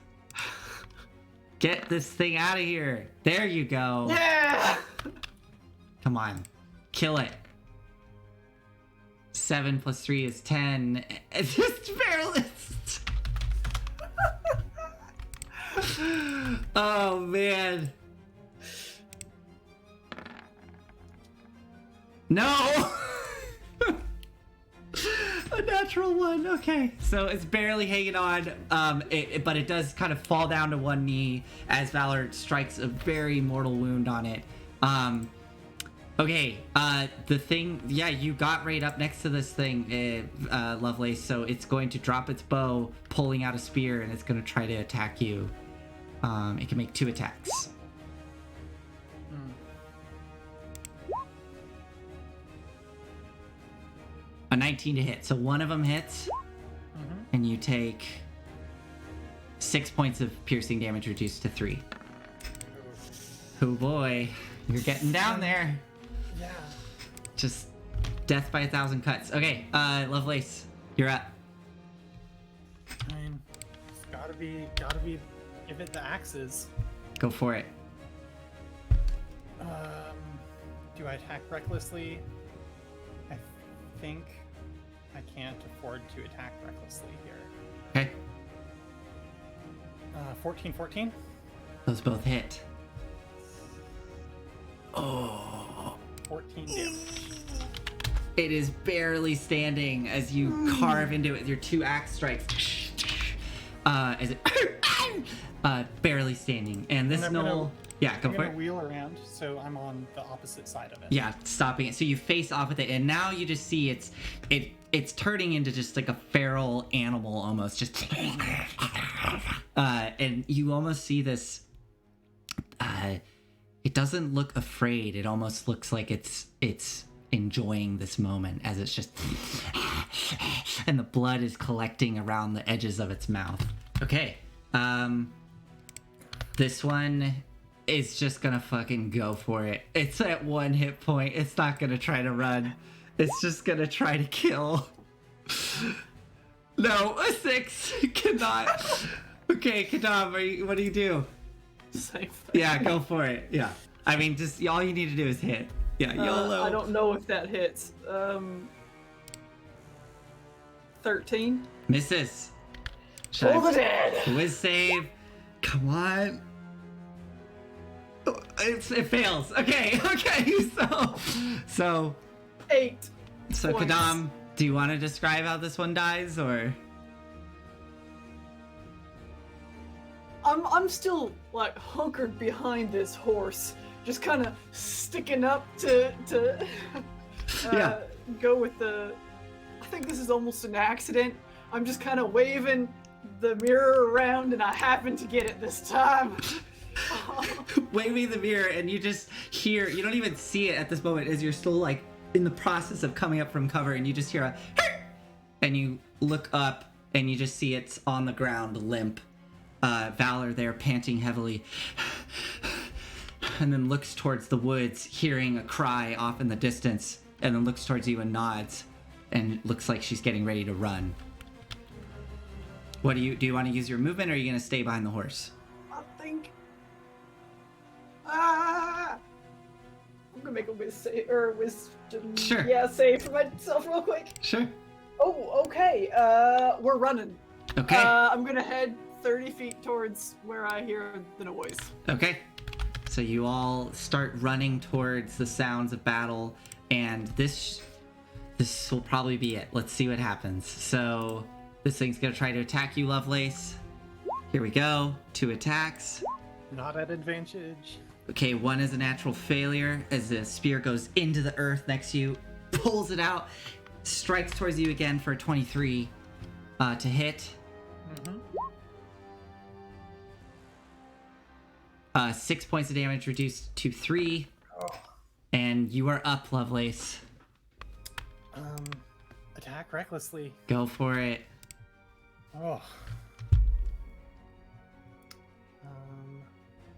Get this thing out of here. There you go. Yeah! Come on. Kill it. 7 plus 3 is 10. It's just barely. Oh, man. No! A natural 1. Okay. So it's barely hanging on, but it does kind of fall down to one knee as Valor strikes a very mortal wound on it. Okay, the thing, yeah, you got right up next to this thing, Lovelace, so it's going to drop its bow, pulling out a spear, and it's going to try to attack you. It can make 2 attacks. A 19 to hit, so one of them hits, and you take 6 points of piercing damage reduced to 3. Oh boy, you're getting down there. Yeah. Just death by 1,000 cuts. Okay, Lovelace, you're up. I mean, it's gotta be, give it the axes. Go for it. Do I attack recklessly? I think I can't afford to attack recklessly here. Okay. 14. Those both hit. Oh. 14 damage. It is barely standing as you carve into it with your 2 axe strikes. As it barely standing. And this gnoll... Yeah, go I'm for gonna it. wheel around, so I'm on the opposite side of it. Yeah, stopping it. So you face off with it, and now you just see it's turning into just like a feral animal almost. Just and you almost see this. It doesn't look afraid. It almost looks like it's enjoying this moment as it's just, and the blood is collecting around the edges of its mouth. Okay, this one is just gonna fucking go for it. It's at 1 hit point. It's not gonna try to run. It's just gonna try to kill. No, a 6 cannot. Okay, Kadam, what do you do? Same thing. Yeah, go for it. Yeah, I mean, just all you need to do is hit. Yeah, YOLO. I don't know if that hits. 13. Misses. Pull the dead. Whiz save. Come on. It fails. Okay. So 8. So points. Kadam, do you want to describe how this one dies, or? I'm still like hunkered behind this horse, just kind of sticking up to Yeah. go with the. I think this is almost an accident. I'm just kind of waving the mirror around, and I happen to get it this time. Waving the mirror, and you just hear, you don't even see it at this moment as you're still like in the process of coming up from cover, and you just hear a and you look up and you just see it's on the ground limp. Valor there panting heavily, and then looks towards the woods, hearing a cry off in the distance, and then looks towards you and nods, and looks like she's getting ready to run. What do you want to use your movement, or are you going to stay behind the horse? I think. I'm gonna make a wisdom. Sure. Yeah, save for myself real quick. Sure. Oh, okay. We're running. Okay. I'm gonna head 30 feet towards where I hear the noise. Okay. So you all start running towards the sounds of battle, and this will probably be it. Let's see what happens. So this thing's gonna try to attack you, Lovelace. Here we go. 2 attacks. Not at advantage. Okay, 1 is a natural failure as the spear goes into the earth next to you, pulls it out, strikes towards you again for a 23 to hit. Mm-hmm. 6 points of damage reduced to 3. And you are up, Lovelace. Attack recklessly. Go for it. Oh.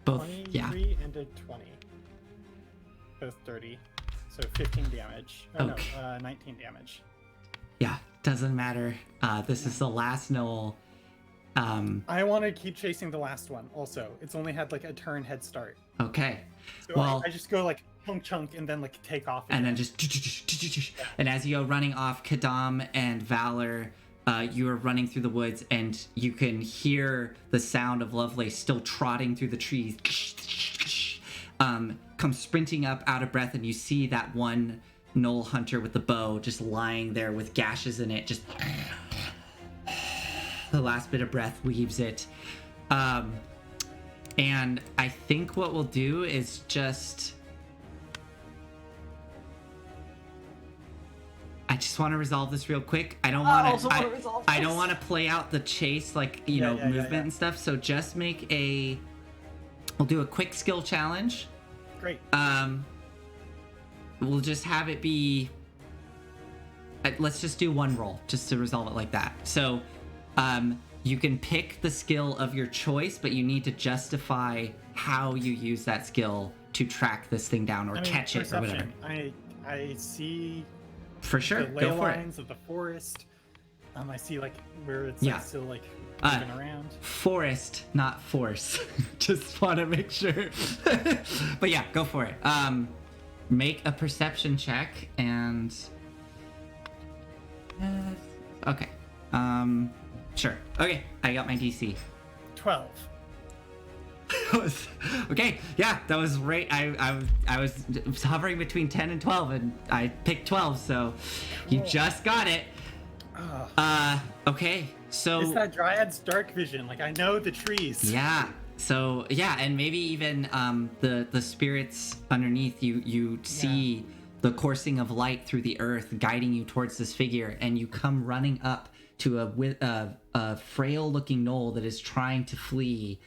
Both, 23 yeah. and a 20. Both 30. So 15 damage. Oh, Okay. no, 19 damage. Yeah, doesn't matter. This is the last gnoll. I want to keep chasing the last one also. It's only had like a turn head start. Okay. So Well, I just go like chunk and then like take off. and again. then just and as you go running off, Kadam and Valor, you are running through the woods, and you can hear the sound of Lovelace still trotting through the trees. Come sprinting up out of breath, and you see that one gnoll hunter with the bow just lying there with gashes in it. Just the last bit of breath leaves it. And I think what we'll do is just... I just want to resolve this real quick. I don't want to. I don't want to play out the chase, like movement and stuff. So just make a. We'll do a quick skill challenge. Great. We'll just have it be. Let's just do 1 roll, just to resolve it like that. So, you can pick the skill of your choice, but you need to justify how you use that skill to track this thing down or catch it or whatever. I see. For sure, The ley go for it. lines of the forest. I see like where it's Yeah. like, still like moving around. Forest, not force. Just want to make sure. But yeah, go for it. Make a perception check, and Okay. Sure. Okay, I got my DC. 12. Okay, yeah, that was right. I was hovering between 10 and 12, and I picked 12, so you just got it. Okay, so It's that Dryad's dark vision. Like, I know the trees. yeah, so yeah, and maybe even the spirits underneath you see the coursing of light through the earth guiding you towards this figure, and you come running up to a frail looking gnoll that is trying to flee.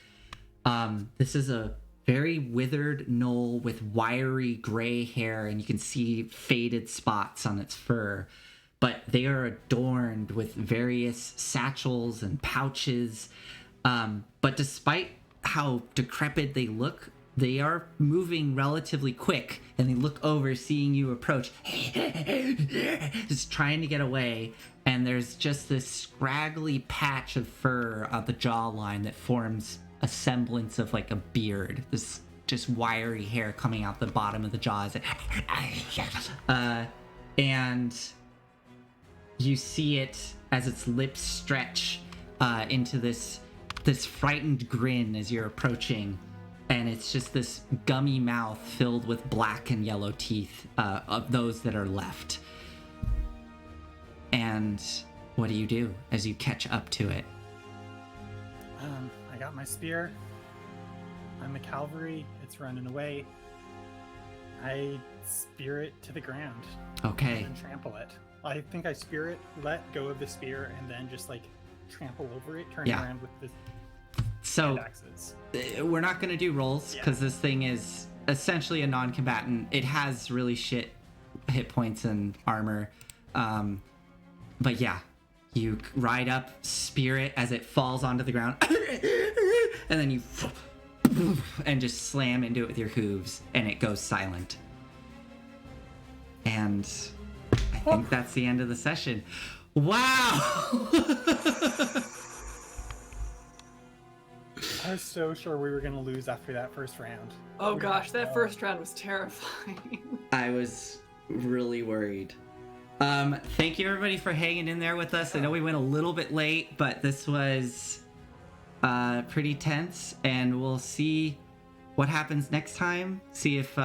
This is a very withered gnoll with wiry gray hair, and you can see faded spots on its fur, but they are adorned with various satchels and pouches. But despite how decrepit they look, they are moving relatively quick, and they look over, seeing you approach, just trying to get away. And there's just this scraggly patch of fur on the jawline that forms a semblance of like a beard. This just wiry hair coming out the bottom of the jaws. And you see it as its lips stretch into this frightened grin as you're approaching. And it's just this gummy mouth filled with black and yellow teeth of those that are left. And what do you do as you catch up to it? I got my spear. I'm a cavalry. It's running away. I spear it to the ground. Okay. And trample it. I think I spear it, let go of the spear, and then just like trample over it, turn around with the so axes. We're not going to do rolls because this thing is essentially a non-combatant. It has really shit hit points and armor. But yeah, you ride up, spear it as it falls onto the ground, and then you and just slam into it with your hooves, and it goes silent. And I think that's the end of the session. Wow! I was so sure we were going to lose after that first round. Oh gosh, that first round was terrifying. I was really worried. Thank you everybody for hanging in there with us. I know we went a little bit late, but this was pretty tense, and we'll see what happens next time. See if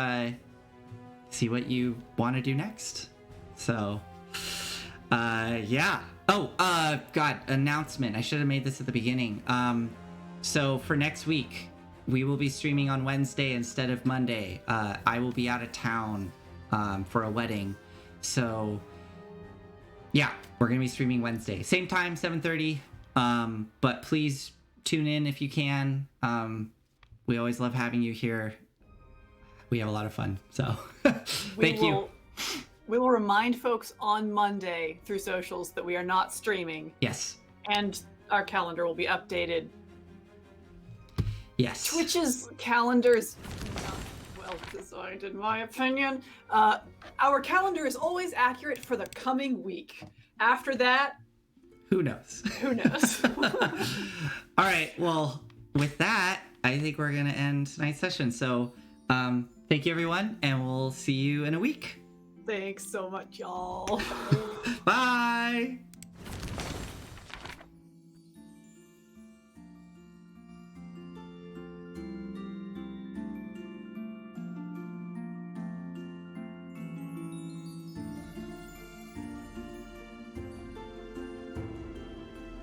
see what you want to do next. So yeah. Oh, God, announcement. I should have made this at the beginning. So for next week, we will be streaming on Wednesday instead of Monday. I will be out of town for a wedding. So yeah, we're going to be streaming Wednesday. Same time, 7:30. But please tune in if you can. We always love having you here. We have a lot of fun. So thank you. We will remind folks on Monday through socials that we are not streaming. Yes. And our calendar will be updated. Yes. Twitch's calendar is not well designed, in my opinion. Our calendar is always accurate for the coming week. After that, who knows? Who knows? All right. Well, with that, I think we're going to end tonight's session. So thank you, everyone, and we'll see you in a week. Thanks so much, y'all. Bye.